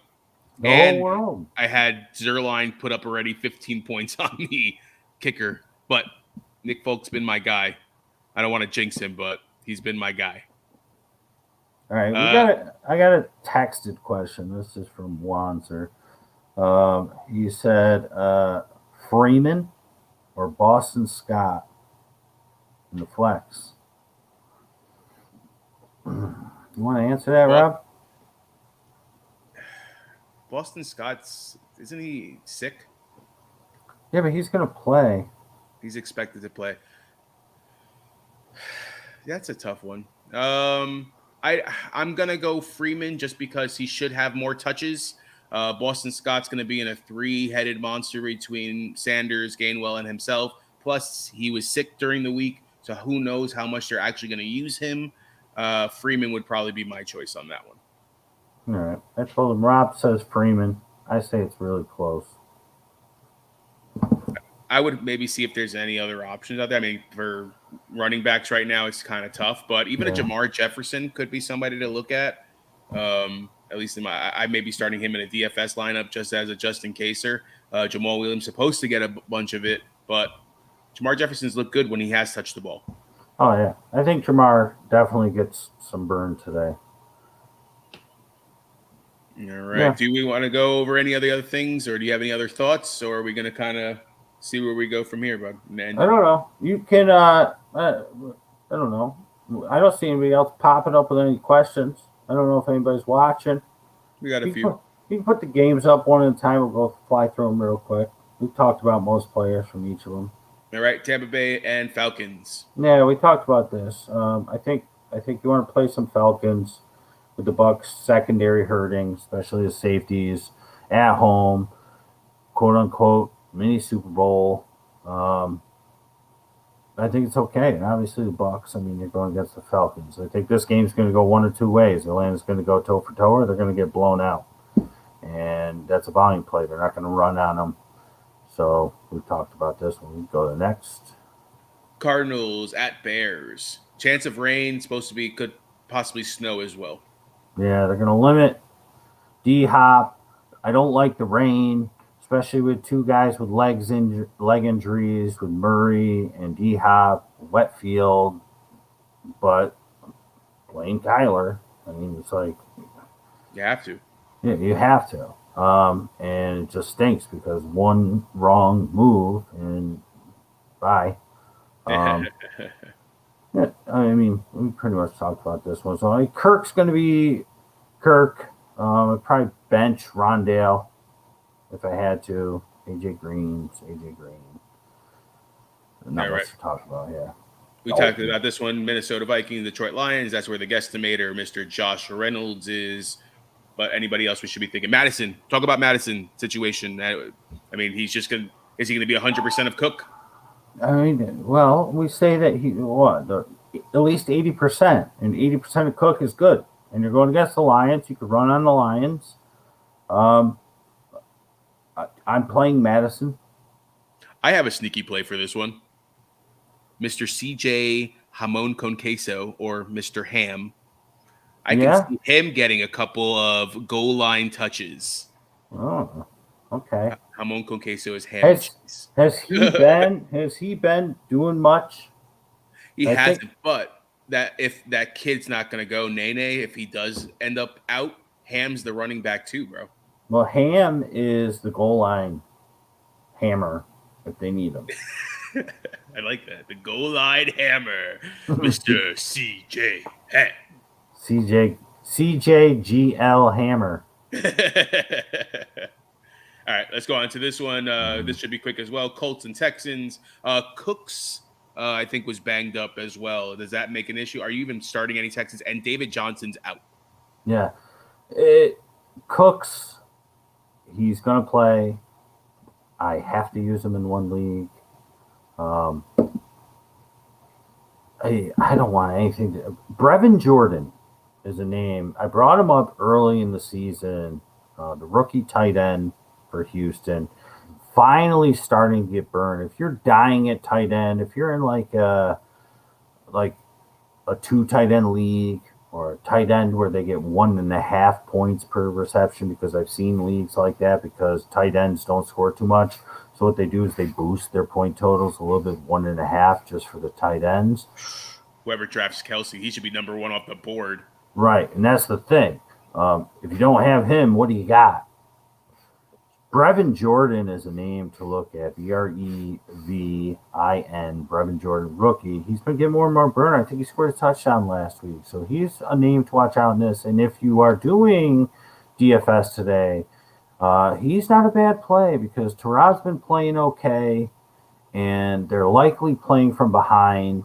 [SPEAKER 2] The whole world.
[SPEAKER 1] I had Zerline put up already 15 points on the kicker. But Nick Folk's been my guy. I don't want to jinx him, but he's been my guy.
[SPEAKER 2] All right, I got a texted question. This is from Wanzer. He said Freeman or Boston Scott in the flex. You want to answer that, Rob?
[SPEAKER 1] Boston Scott's, isn't he sick?
[SPEAKER 2] Yeah, but he's going to play.
[SPEAKER 1] He's expected to play. That's a tough one. I'm gonna go Freeman just because he should have more touches. Boston Scott's gonna be in a 3-headed monster between Sanders, Gainwell, and himself. Plus, he was sick during the week, so who knows how much they're actually gonna use him. Freeman would probably be my choice on that one.
[SPEAKER 2] All right, I told him Rob says Freeman. I say it's really close.
[SPEAKER 1] I would maybe see if there's any other options out there. I mean, for running backs right now, it's kind of tough, but even a
[SPEAKER 2] Yeah.
[SPEAKER 1] Jamar Jefferson could be somebody to look at. At least I may be starting him in a DFS lineup just as a just in caser. Jamal Williams supposed to get a bunch of it, but Jamar Jefferson's looked good when he has touched the ball.
[SPEAKER 2] Oh yeah, I think Jamar definitely gets some burn today.
[SPEAKER 1] All right.
[SPEAKER 2] Yeah.
[SPEAKER 1] Do we want to go over any of the other things, or do you have any other thoughts, or are we going to kind of see where we go from here, bud?
[SPEAKER 2] I don't know. You can. I don't know. I don't see anybody else popping up with any questions. I don't know if anybody's watching.
[SPEAKER 1] We got a few.
[SPEAKER 2] You can put the games up one at a time. We'll go fly through them real quick. We talked about most players from each of them.
[SPEAKER 1] All right, Tampa Bay and Falcons.
[SPEAKER 2] Yeah, we talked about this. I think you want to play some Falcons with the Bucks secondary hurting, especially the safeties at home, quote unquote mini Super Bowl. I think it's okay. And obviously the Bucks. I mean, you're going against the Falcons. I think this game's going to go one of two ways. Atlanta's going to go toe for toe, or they're going to get blown out, and that's a volume play. They're not going to run on them. So we talked about this when we go to the next.
[SPEAKER 1] Cardinals at Bears. Chance of rain, supposed to be, could possibly snow as well.
[SPEAKER 2] Yeah, they're going to limit D-Hop. I don't like the rain, especially with two guys with leg injuries, with Murray and D-Hop, wet field. But blame Kyler. I mean, it's like
[SPEAKER 1] You have to.
[SPEAKER 2] Yeah, you have to. And it just stinks because one wrong move and bye. Yeah, I mean, we pretty much talked about this one. So Kirk's going to be Kirk. I'd probably bench Rondale if I had to. AJ Green. Not much to talk about here.
[SPEAKER 1] We talked about this one, Minnesota Vikings, Detroit Lions. That's where the guesstimator, Mr. Josh Reynolds, is. But anybody else we should be thinking? Madison. Talk about Madison situation. I mean, is he going to be 100% of Cook?
[SPEAKER 2] I mean, well, we say that at least 80%, and 80% of Cook is good. And you're going against the Lions. You could run on the Lions. I'm playing Madison.
[SPEAKER 1] I have a sneaky play for this one. Mr. CJ Hamon con Queso, or Mr. Ham. I can see him getting a couple of goal line touches.
[SPEAKER 2] Oh, okay.
[SPEAKER 1] Hamon con Queso is Ham.
[SPEAKER 2] Has he been doing much?
[SPEAKER 1] He hasn't, but if that kid's not going to go, Nene, if he does end up out, Ham's the running back too, bro.
[SPEAKER 2] Well, Ham is the goal line hammer if they need him.
[SPEAKER 1] I like that. The goal line hammer, Mr. CJ Ham.
[SPEAKER 2] CJGL Hammer.
[SPEAKER 1] All right, let's go on to this one. This should be quick as well. Colts and Texans. Cooks, I think, was banged up as well. Does that make an issue? Are you even starting any Texans? And David Johnson's out.
[SPEAKER 2] Yeah. Cooks, he's going to play. I have to use him in one league. I don't want anything. Brevin Jordan is a name. I brought him up early in the season. The rookie tight end for Houston. Finally starting to get burned. If you're dying at tight end, if you're in like a 2 tight end league or a tight end where they get 1.5 points per reception, because I've seen leagues like that because tight ends don't score too much. So what they do is they boost their point totals a little bit, 1.5 just for the tight ends.
[SPEAKER 1] Whoever drafts Kelsey, he should be number 1 off the board.
[SPEAKER 2] Right, and that's the thing. If you don't have him, what do you got? Brevin Jordan is a name to look at. Brevin, Brevin Jordan, rookie. He's been getting more and more burn. I think he scored a touchdown last week. So he's a name to watch out in this. And if you are doing DFS today, he's not a bad play because Tarad's been playing okay, and they're likely playing from behind.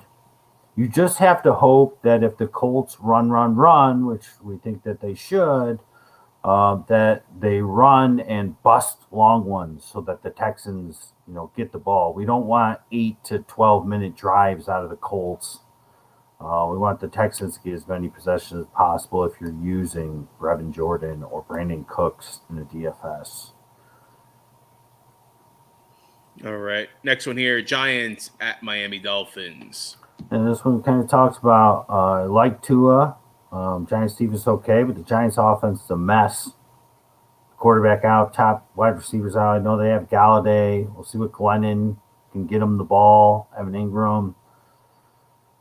[SPEAKER 2] You just have to hope that if the Colts run, which we think that they should, that they run and bust long ones so that the Texans, get the ball. We don't want 8 to 12 minute drives out of the Colts. We want the Texans to get as many possessions as possible if you're using Brevin Jordan or Brandon Cooks in the DFS.
[SPEAKER 1] All right. Next one here, Giants at Miami Dolphins.
[SPEAKER 2] And this one kind of talks about like Tua. Giants defense okay, but the Giants offense is a mess. Quarterback out, top wide receivers out. I know they have Galladay. We'll see what Glennon can get them the ball. Evan Ingram.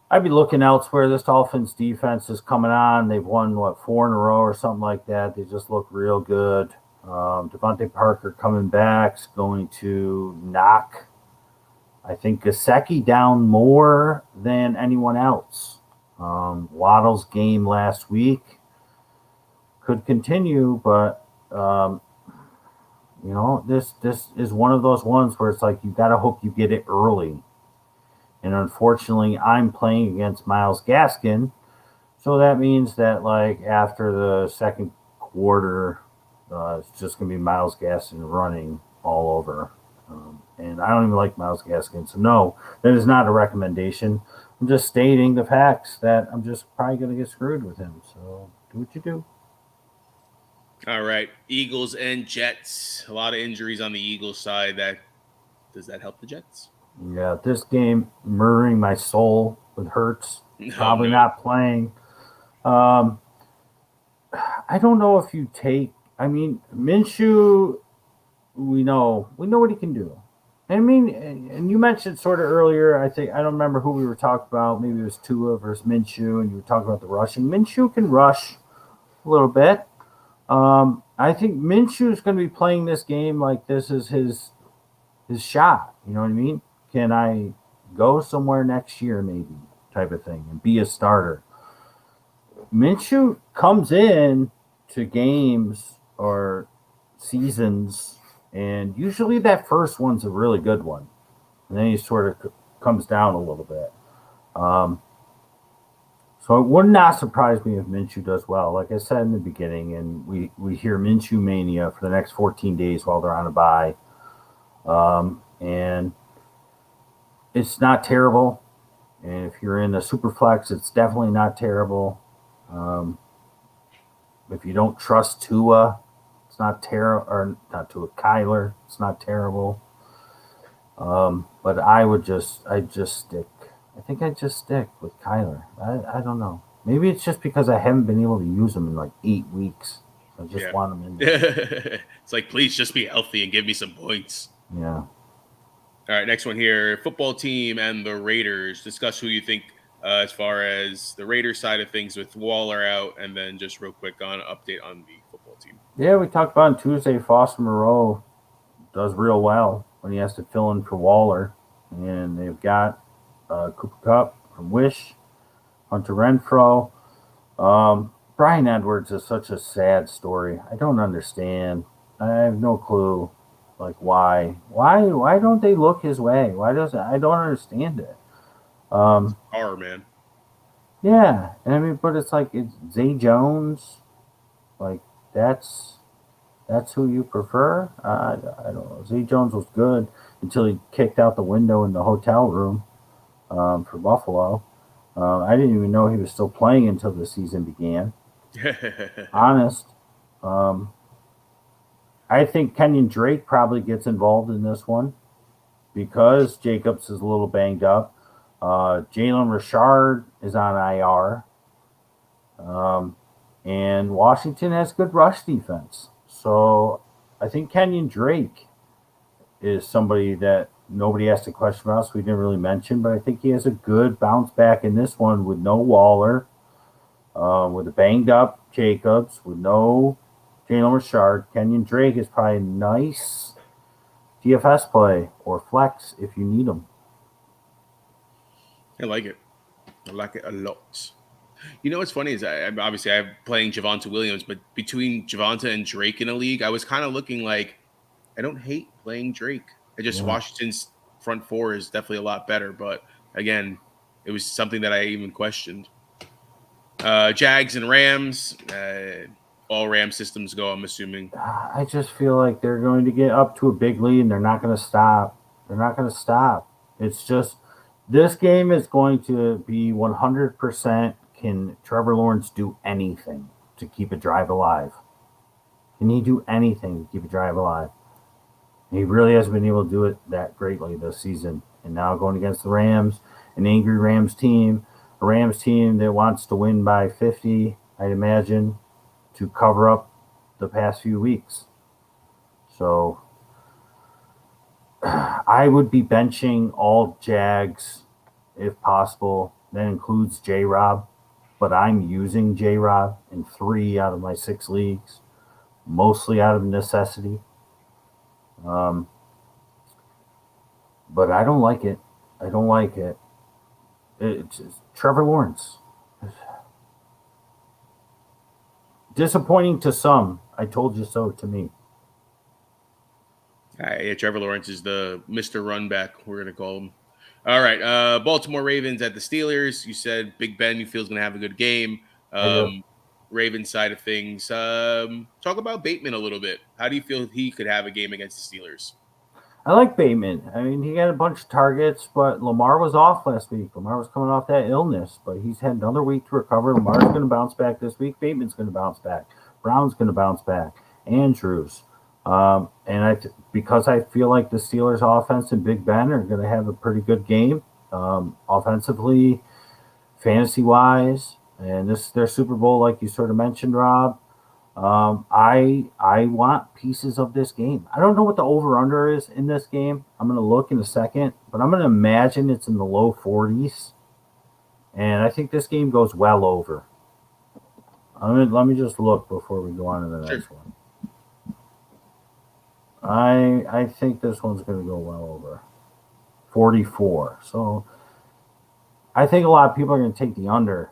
[SPEAKER 2] I'd be looking elsewhere. This Dolphins defense is coming on. They've won, 4 in a row or something like that. They just look real good. Devontae Parker coming back is going to knock, I think, Gesicki down more than anyone else. Waddle's game last week could continue, but this is one of those ones where it's like you got to hope you get it early. And unfortunately, I'm playing against Myles Gaskin, so that means that like after the second quarter, it's just going to be Myles Gaskin running all over. And I don't even like Myles Gaskin, so no, that is not a recommendation. I'm just stating the facts that I'm just probably going to get screwed with him. So do what you do.
[SPEAKER 1] All right, Eagles and Jets. A lot of injuries on the Eagles side. Does that help the Jets?
[SPEAKER 2] Yeah, this game murdering my soul with Hurts. Probably not playing. I don't know if you take. I mean, Minshew. We know what he can do. And you mentioned sort of earlier. I don't remember who we were talking about. Maybe it was Tua versus Minshew, and you were talking about the rushing. Minshew can rush a little bit. I think Minshew is going to be playing this game like this is his shot. You know what I mean? Can I go somewhere next year, maybe, type of thing, and be a starter? Minshew comes in to games or seasons, and usually that first one's a really good one, and then he sort of comes down a little bit. So it would not surprise me if Minshew does well. Like I said in the beginning, and we hear Minshew mania for the next 14 days while they're on a bye. And it's not terrible. And if you're in a super flex, it's definitely not terrible. If you don't trust Tua, it's not terrible. Or not Tua, Kyler, it's not terrible. But I'd just stick. I think I'd just stick with Kyler. I don't know. Maybe it's just because I haven't been able to use him in like 8 weeks. I just want him in there.
[SPEAKER 1] It's like, please just be healthy and give me some points.
[SPEAKER 2] Yeah.
[SPEAKER 1] All right, next one here. Football team and the Raiders. Discuss who you think as far as the Raiders side of things with Waller out, and then just real quick on update on the football team.
[SPEAKER 2] Yeah, we talked about on Tuesday, Foster Moreau does real well when he has to fill in for Waller. And they've got Cooper Kupp from Wish, Hunter Renfrow. Brian Edwards is such a sad story. I don't understand. I have no clue, like why don't they look his way? I don't understand it.
[SPEAKER 1] Horror, man.
[SPEAKER 2] Yeah, and I mean, but it's like it's Zay Jones, like that's who you prefer. I don't know. Zay Jones was good until he kicked out the window in the hotel room. For Buffalo. I didn't even know he was still playing until the season began. Honest. I think Kenyon Drake probably gets involved in this one because Jacobs is a little banged up. Jalen Richard is on IR. And Washington has good rush defense. So I think Kenyon Drake is somebody that nobody asked a question about, so we didn't really mention, but I think he has a good bounce back in this one with no Waller, with a banged up Jacobs, with no Jalen Richard. Kenyon Drake is probably a nice DFS play or flex if you need him.
[SPEAKER 1] I like it. I like it a lot. You know what's funny is I'm playing Javonte Williams, but between Javonte and Drake in a league, I was kind of looking like I don't hate playing Drake. Washington's front four is definitely a lot better, but again, it was something that I even questioned. Jags and Rams, all Ram systems go, I'm assuming.
[SPEAKER 2] I just feel like they're going to get up to a big lead and they're not going to stop. It's just This game is going to be 100%. Can Trevor Lawrence do anything to keep a drive alive? Can he do anything to keep a drive alive? He really hasn't been able to do it that greatly this season. And now going against the Rams, an angry Rams team, a Rams team that wants to win by 50, I'd imagine, to cover up the past few weeks. So I would be benching all Jags if possible. That includes J Rob, but I'm using J Rob in 3 out of my 6 leagues, mostly out of necessity. But I don't like it. I don't like it. It's Trevor Lawrence. Disappointing to some. I told you so to me.
[SPEAKER 1] Yeah, Trevor Lawrence is the Mr. Runback, we're going to call him. All right. Baltimore Ravens at the Steelers. You said Big Ben, you feel is going to have a good game. Ravens side of things. Talk about Bateman a little bit. How do you feel he could have a game against the Steelers?
[SPEAKER 2] I like Bateman. I mean, he got a bunch of targets, but Lamar was off last week. Lamar was coming off that illness, but he's had another week to recover. Lamar's going to bounce back this week. Bateman's going to bounce back. Brown's going to bounce back. Andrews. Because I feel like the Steelers offense and Big Ben are going to have a pretty good game offensively, fantasy-wise. And this is their Super Bowl, like you sort of mentioned, Rob. I want pieces of this game. I don't know what the over-under is in this game. I'm going to look in a second, but I'm going to imagine it's in the low 40s. And I think this game goes well over. Let me just look before we go on to the next one. I think this one's going to go well over 44. So I think a lot of people are going to take the under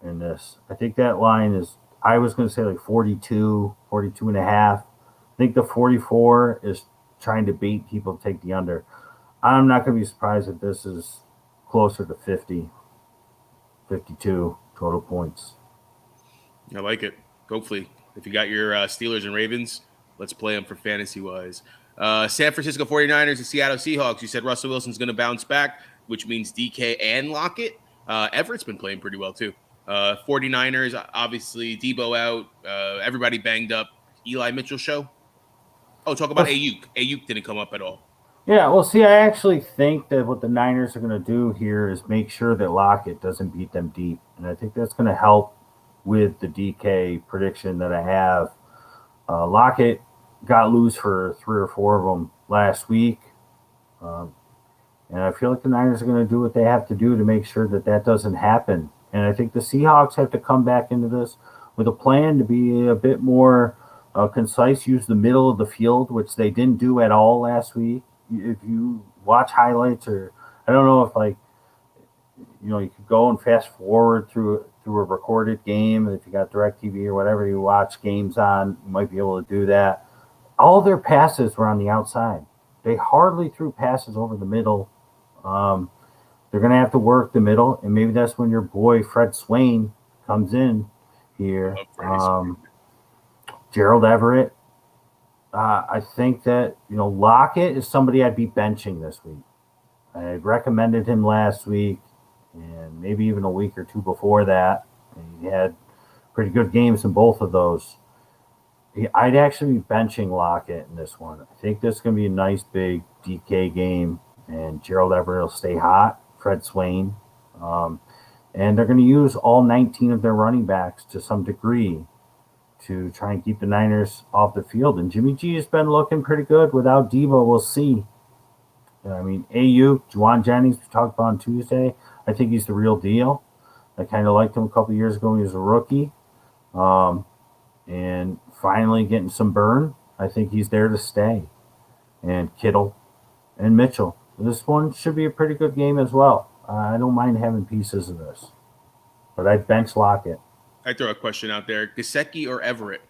[SPEAKER 2] in this. I think that line is, I was going to say like 42, 42 and a half. I think the 44 is trying to bait people to take the under. I'm not going to be surprised if this is closer to 50, 52 total points.
[SPEAKER 1] I like it. Hopefully, if you got your Steelers and Ravens, let's play them for fantasy-wise. San Francisco 49ers and Seattle Seahawks. You said Russell Wilson's going to bounce back, which means DK and Lockett. Everett's been playing pretty well, too. 49ers, obviously, Debo out. Everybody banged up. Eli Mitchell show. Oh, talk about Ayuk. Ayuk didn't come up at all.
[SPEAKER 2] Yeah, well, see, I actually think that what the Niners are going to do here is make sure that Lockett doesn't beat them deep. And I think that's going to help with the DK prediction that I have. Lockett got loose for 3 or 4 of them last week. And I feel like the Niners are going to do what they have to do to make sure that that doesn't happen. And I think the Seahawks have to come back into this with a plan to be a bit more concise, use the middle of the field, which they didn't do at all last week. If you watch highlights, or I don't know if you could go and fast forward through a recorded game. If you got DirecTV or whatever you watch games on, you might be able to do that. All their passes were on the outside. They hardly threw passes over the middle. They're going to have to work the middle, and maybe that's when your boy Fred Swain comes in here. Gerald Everett. I think that Lockett is somebody I'd be benching this week. I recommended him last week, and maybe even a week or 2 before that. And he had pretty good games in both of those. I'd actually be benching Lockett in this one. I think this is going to be a nice big DK game, and Gerald Everett will stay hot. Fred Swain. And they're going to use all 19 of their running backs to some degree to try and keep the Niners off the field. And Jimmy G has been looking pretty good without Debo. We'll see. I mean, Ayuk, Juwan Jennings, we talked about on Tuesday. I think he's the real deal. I kind of liked him a couple years ago when he was a rookie. And finally getting some burn. I think he's there to stay. And Kittle and Mitchell. This one should be a pretty good game as well. I don't mind having pieces of this. But I'd bench Lockett.
[SPEAKER 1] I throw a question out there. Gesicki or Everett?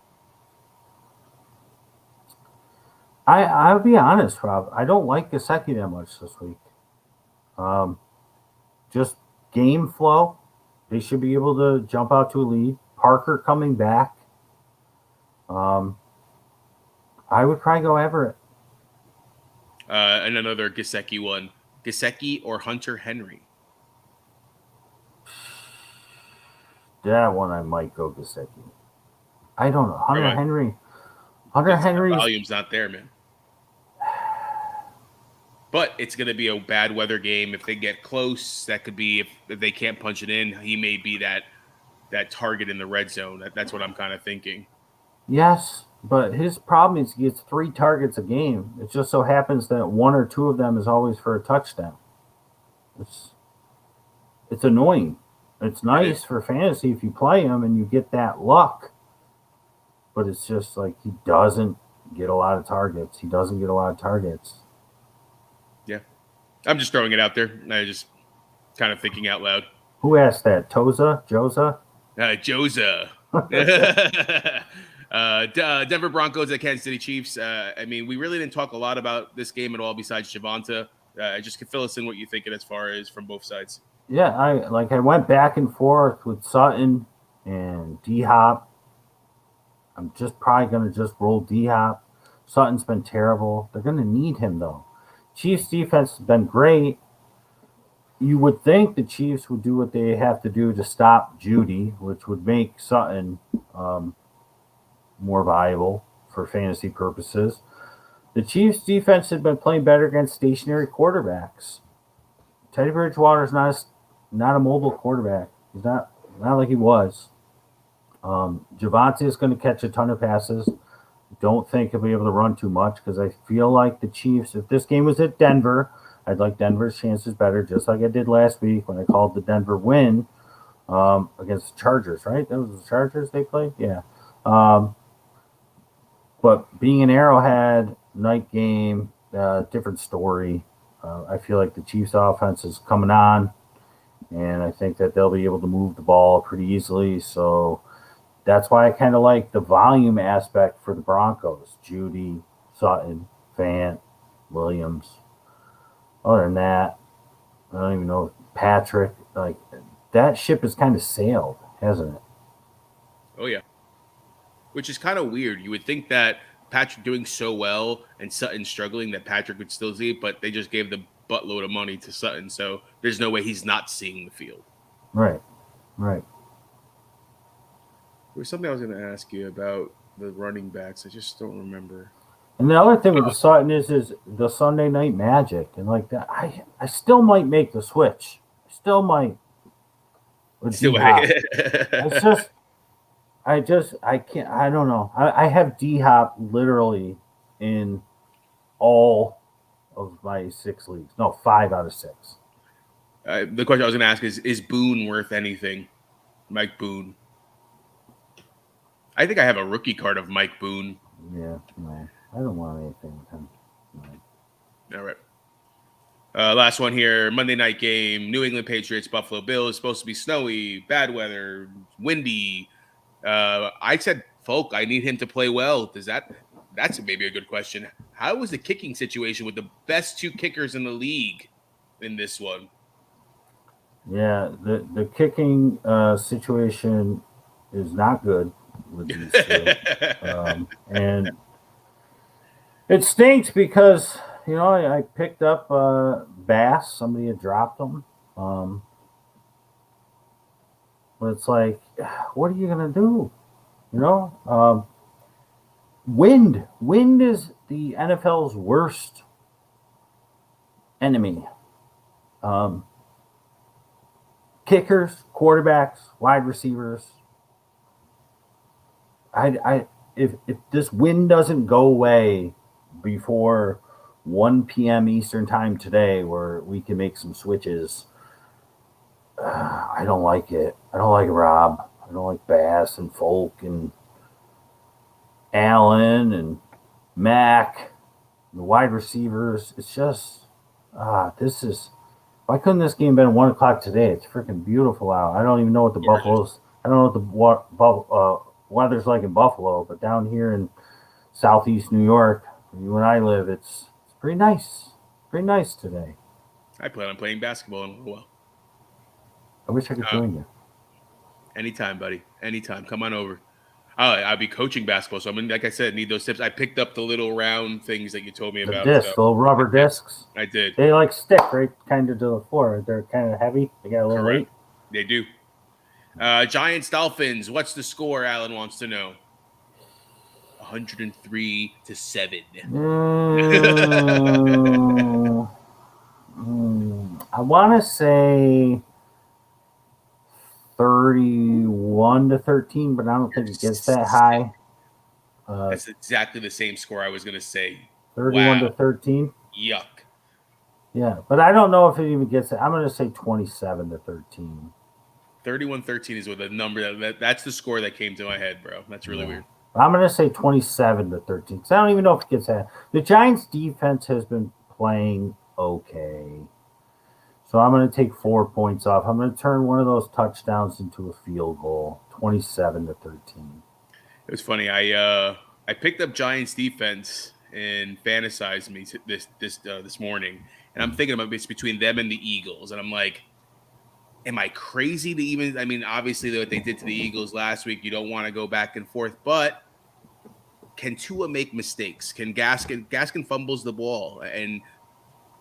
[SPEAKER 2] I'll be honest, Rob. I don't like Gesicki that much this week. Just game flow. They should be able to jump out to a lead. Parker coming back. I would probably go Everett.
[SPEAKER 1] And another Gesicki one. Gesicki or Hunter Henry?
[SPEAKER 2] That one I might go Gesicki. I don't know. Hunter
[SPEAKER 1] Okay.
[SPEAKER 2] Henry. Hunter Henry's
[SPEAKER 1] volume's not there, man. But it's going to be a bad weather game. If they get close, that could be if they can't punch it in. He may be that target in the red zone. That's what I'm kind of thinking.
[SPEAKER 2] yes, but his problem is he gets 3 targets a game. It just so happens that 1 or 2 of them is always for a touchdown. It's annoying. It's nice for fantasy if you play him and you get that luck. But it's just like he doesn't get a lot of targets. He doesn't get a lot of targets.
[SPEAKER 1] Yeah. I'm just throwing it out there. I just kind of thinking out loud.
[SPEAKER 2] Who asked that? Toza? Joza?
[SPEAKER 1] Joza. Denver Broncos at Kansas City Chiefs. I mean, we really didn't talk a lot about this game at all besides Javonte. Just can fill us in what you're thinking as far as from both sides.
[SPEAKER 2] Yeah, I went back and forth with Sutton and D Hop. I'm just probably gonna just roll D Hop. Sutton's been terrible. They're gonna need him though. Chiefs defense has been great. You would think the Chiefs would do what they have to do to stop Judy, which would make Sutton more viable for fantasy purposes. The Chiefs defense had been playing better against stationary quarterbacks. Teddy Bridgewater's not a mobile quarterback. He's not like he was. Javonte is going to catch a ton of passes. Don't think he'll be able to run too much because I feel like the Chiefs, if this game was at Denver, I'd like Denver's chances better, just like I did last week when I called the Denver win against the Chargers, right? That was the Chargers they played? Yeah. But being an Arrowhead, night game, different story. I feel like the Chiefs offense is coming on, and I think that they'll be able to move the ball pretty easily. So that's why I kind of like the volume aspect for the Broncos. Judy, Sutton, Fant, Williams. Other than that, I don't even know. Patrick, like that ship has kind of sailed, hasn't it?
[SPEAKER 1] Oh, yeah. Which is kind of weird. You would think that Patrick doing so well and Sutton struggling that Patrick would still see it, but they just gave the buttload of money to Sutton. So there's no way he's not seeing the field.
[SPEAKER 2] Right.
[SPEAKER 1] There was something I was going to ask you about the running backs. I just don't remember.
[SPEAKER 2] And the other thing with the Sutton is the Sunday night magic and like that. I still might make the switch. I still might.
[SPEAKER 1] Still
[SPEAKER 2] It's just I can't. I don't know. I have D Hop literally in all of my 6 leagues. No, 5 out of 6.
[SPEAKER 1] The question I was going to ask is Boone worth anything? Mike Boone. I think I have a rookie card of Mike Boone.
[SPEAKER 2] Yeah, no, I don't want anything with him. No.
[SPEAKER 1] All right. Last one here. Monday night game. New England Patriots, Buffalo Bills. Supposed to be snowy, bad weather, windy. I said, Folk, I need him to play well. That's maybe a good question. How was the kicking situation with the best 2 kickers in the league in this one?
[SPEAKER 2] Yeah, the kicking situation is not good with these 2. And it stinks because, I picked up Bass. Somebody had dropped them. But it's like, what are you going to do? Wind. Wind is the NFL's worst enemy. Kickers, quarterbacks, wide receivers. If this wind doesn't go away before 1 p.m. Eastern time today, where we can make some switches, I don't like it. I don't like Rob. I don't like Bass and Folk and Allen and Mac, and the wide receivers. It's just this is. Why couldn't this game been 1 o'clock today? It's freaking beautiful out. I don't even know what the Buffalo's. I don't know what the weather's like in Buffalo, but down here in southeast New York, where you and I live, it's pretty nice. Pretty nice today.
[SPEAKER 1] I plan on playing basketball in a little while.
[SPEAKER 2] I wish I could join you.
[SPEAKER 1] Anytime, buddy. Anytime. Come on over. I'll be coaching basketball, so I mean, like I said, need those tips. I picked up the little round things that you told me
[SPEAKER 2] The
[SPEAKER 1] about.
[SPEAKER 2] discs,
[SPEAKER 1] So
[SPEAKER 2] the little rubber discs.
[SPEAKER 1] I did.
[SPEAKER 2] They like stick right kind of to the floor. They're kind of heavy. They got a little
[SPEAKER 1] Correct.
[SPEAKER 2] weight.
[SPEAKER 1] They do. Giants Dolphins. What's the score? Alan wants to know. 103-7.
[SPEAKER 2] I want to say 31-13, but I don't think it gets that high.
[SPEAKER 1] That's exactly the same score I was going to say.
[SPEAKER 2] 31-13.
[SPEAKER 1] Yuck.
[SPEAKER 2] Yeah, but I don't know if it even gets it. I'm going to say 27-13.
[SPEAKER 1] 31-13 is what the number that's the score that came to my head, bro. That's really weird.
[SPEAKER 2] I'm going to say 27-13 because I don't even know if it gets that. The Giants' defense has been playing okay. So I'm going to take 4 points off. I'm going to turn one of those touchdowns into a field goal, 27-13.
[SPEAKER 1] It was funny. I picked up Giants defense and fantasized me this morning, and I'm thinking about it's between them and the Eagles, and I'm like, am I crazy to even? I mean, obviously what they did to the Eagles last week, you don't want to go back and forth, but can Tua make mistakes? Can Gaskin fumbles the ball, and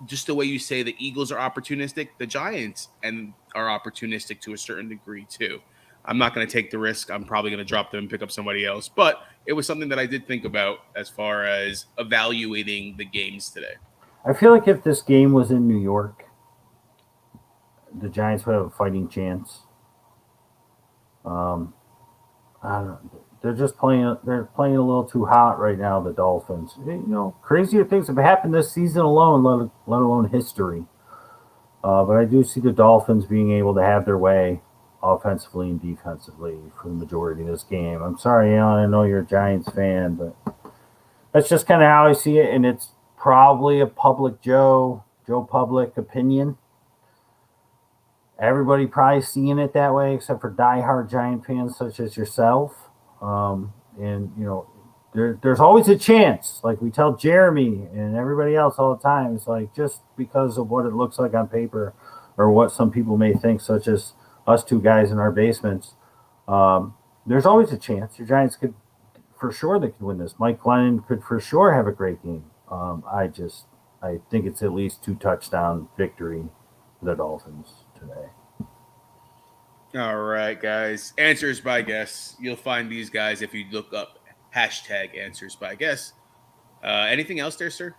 [SPEAKER 1] just the way you say the Eagles are opportunistic, the Giants and are opportunistic to a certain degree too. I'm not going to take the risk. I'm probably going to drop them and pick up somebody else. But it was something that I did think about as far as evaluating the games today.
[SPEAKER 2] I feel like if this game was in New York, the Giants would have a fighting chance. I don't know. They're just playing. They're playing a little too hot right now. The Dolphins. You know, crazier things have happened this season alone, let alone history. But I do see the Dolphins being able to have their way offensively and defensively for the majority of this game. I'm sorry, Alan. I know you're a Giants fan, but that's just kind of how I see it, and it's probably a Joe Public opinion. Everybody probably seeing it that way, except for diehard Giant fans such as yourself. And you know, there's always a chance. Like we tell Jeremy and everybody else all the time, it's like just because of what it looks like on paper, or what some people may think, such as us two guys in our basements. There's always a chance. Your Giants could, for sure, they could win this. Mike Glennon could for sure have a great game. I think it's at least 2 touchdown victory for the Dolphins today.
[SPEAKER 1] All right, guys. Answers by guess. You'll find these guys if you look up hashtag answers by guess. Anything else there, sir?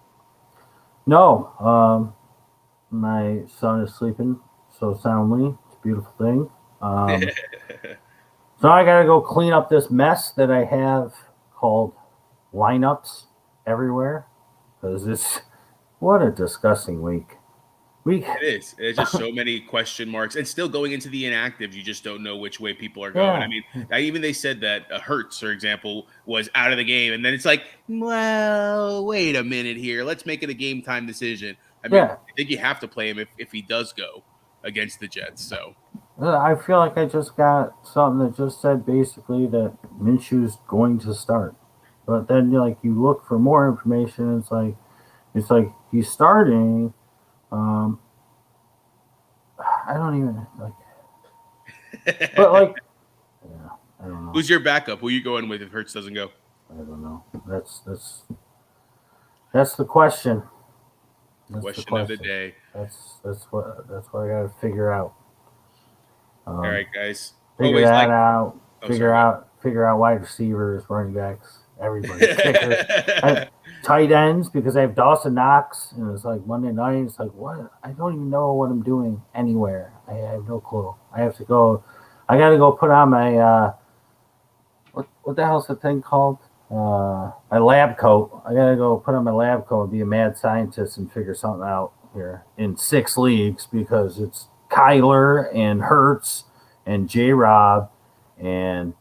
[SPEAKER 2] No. My son is sleeping so soundly. It's a beautiful thing. So I got to go clean up this mess that I have called lineups everywhere. Because what a disgusting week.
[SPEAKER 1] It is. It's just so many question marks, and still going into the inactives, you just don't know which way people are going.
[SPEAKER 2] Yeah.
[SPEAKER 1] I mean, even they said that Hertz, for example, was out of the game, and then it's like, well, wait a minute here. Let's make it a game time decision. I mean, I think you have to play him if he does go against the Jets. So
[SPEAKER 2] I feel like I just got something that just said basically that Minshew's going to start, but then you look for more information. It's like he's starting. I don't even but yeah, I don't know.
[SPEAKER 1] Who's your backup? Who are you going with if Hertz doesn't go?
[SPEAKER 2] I don't know. That's the question.
[SPEAKER 1] Question of the day.
[SPEAKER 2] That's what I got to figure out.
[SPEAKER 1] All right, guys.
[SPEAKER 2] Figure that out. Figure out wide receivers, running backs, everybody. Tight ends, because I have Dawson Knox, and it's like Monday night. It's like, what? I don't even know what I'm doing anywhere. I have no clue. I got to go put on my what the hell's the thing called? My lab coat. I got to go put on my lab coat and be a mad scientist and figure something out here in 6 leagues, because it's Kyler and Hertz and J-Rob and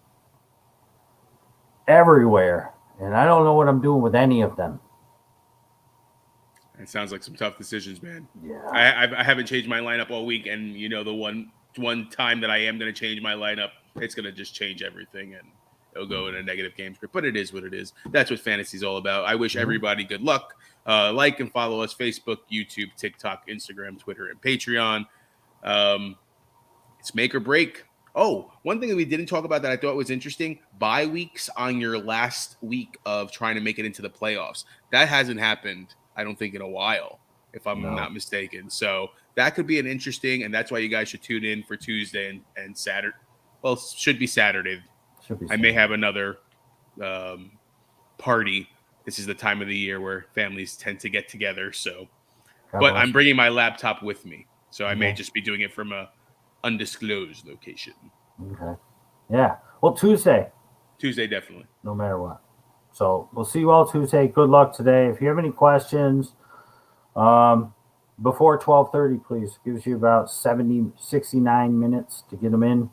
[SPEAKER 2] everywhere. And I don't know what I'm doing with any of them.
[SPEAKER 1] It sounds like some tough decisions, man.
[SPEAKER 2] Yeah.
[SPEAKER 1] I haven't changed my lineup all week, and the one time that I am going to change my lineup, it's going to just change everything, and it'll go in a negative game script. But it is what it is. That's what fantasy is all about. I wish everybody good luck. Like and follow us: Facebook, YouTube, TikTok, Instagram, Twitter, and Patreon. It's make or break. Oh, one thing that we didn't talk about that I thought was interesting: bye weeks on your last week of trying to make it into the playoffs. That hasn't happened, I don't think, in a while, if I'm
[SPEAKER 2] No.
[SPEAKER 1] not mistaken. So that could be an interesting, and that's why you guys should tune in for Tuesday and Saturday. Well, should be Saturday.
[SPEAKER 2] Should be.
[SPEAKER 1] I may have another party. This is the time of the year where families tend to get together. So, but I'm bringing my laptop with me, so I may just be doing it from a undisclosed location.
[SPEAKER 2] Okay. Yeah. Well, Tuesday,
[SPEAKER 1] definitely.
[SPEAKER 2] no matter what. So we'll see you all Tuesday. Good luck today. If you have any questions, before 12:30, please. Gives you about 69 minutes to get them in.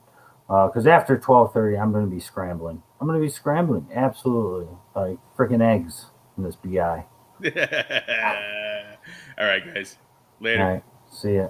[SPEAKER 2] Because after 12:30, I'm going to be scrambling. Absolutely. Like freaking eggs in this BI.
[SPEAKER 1] All right, guys. Later.
[SPEAKER 2] All right. See ya.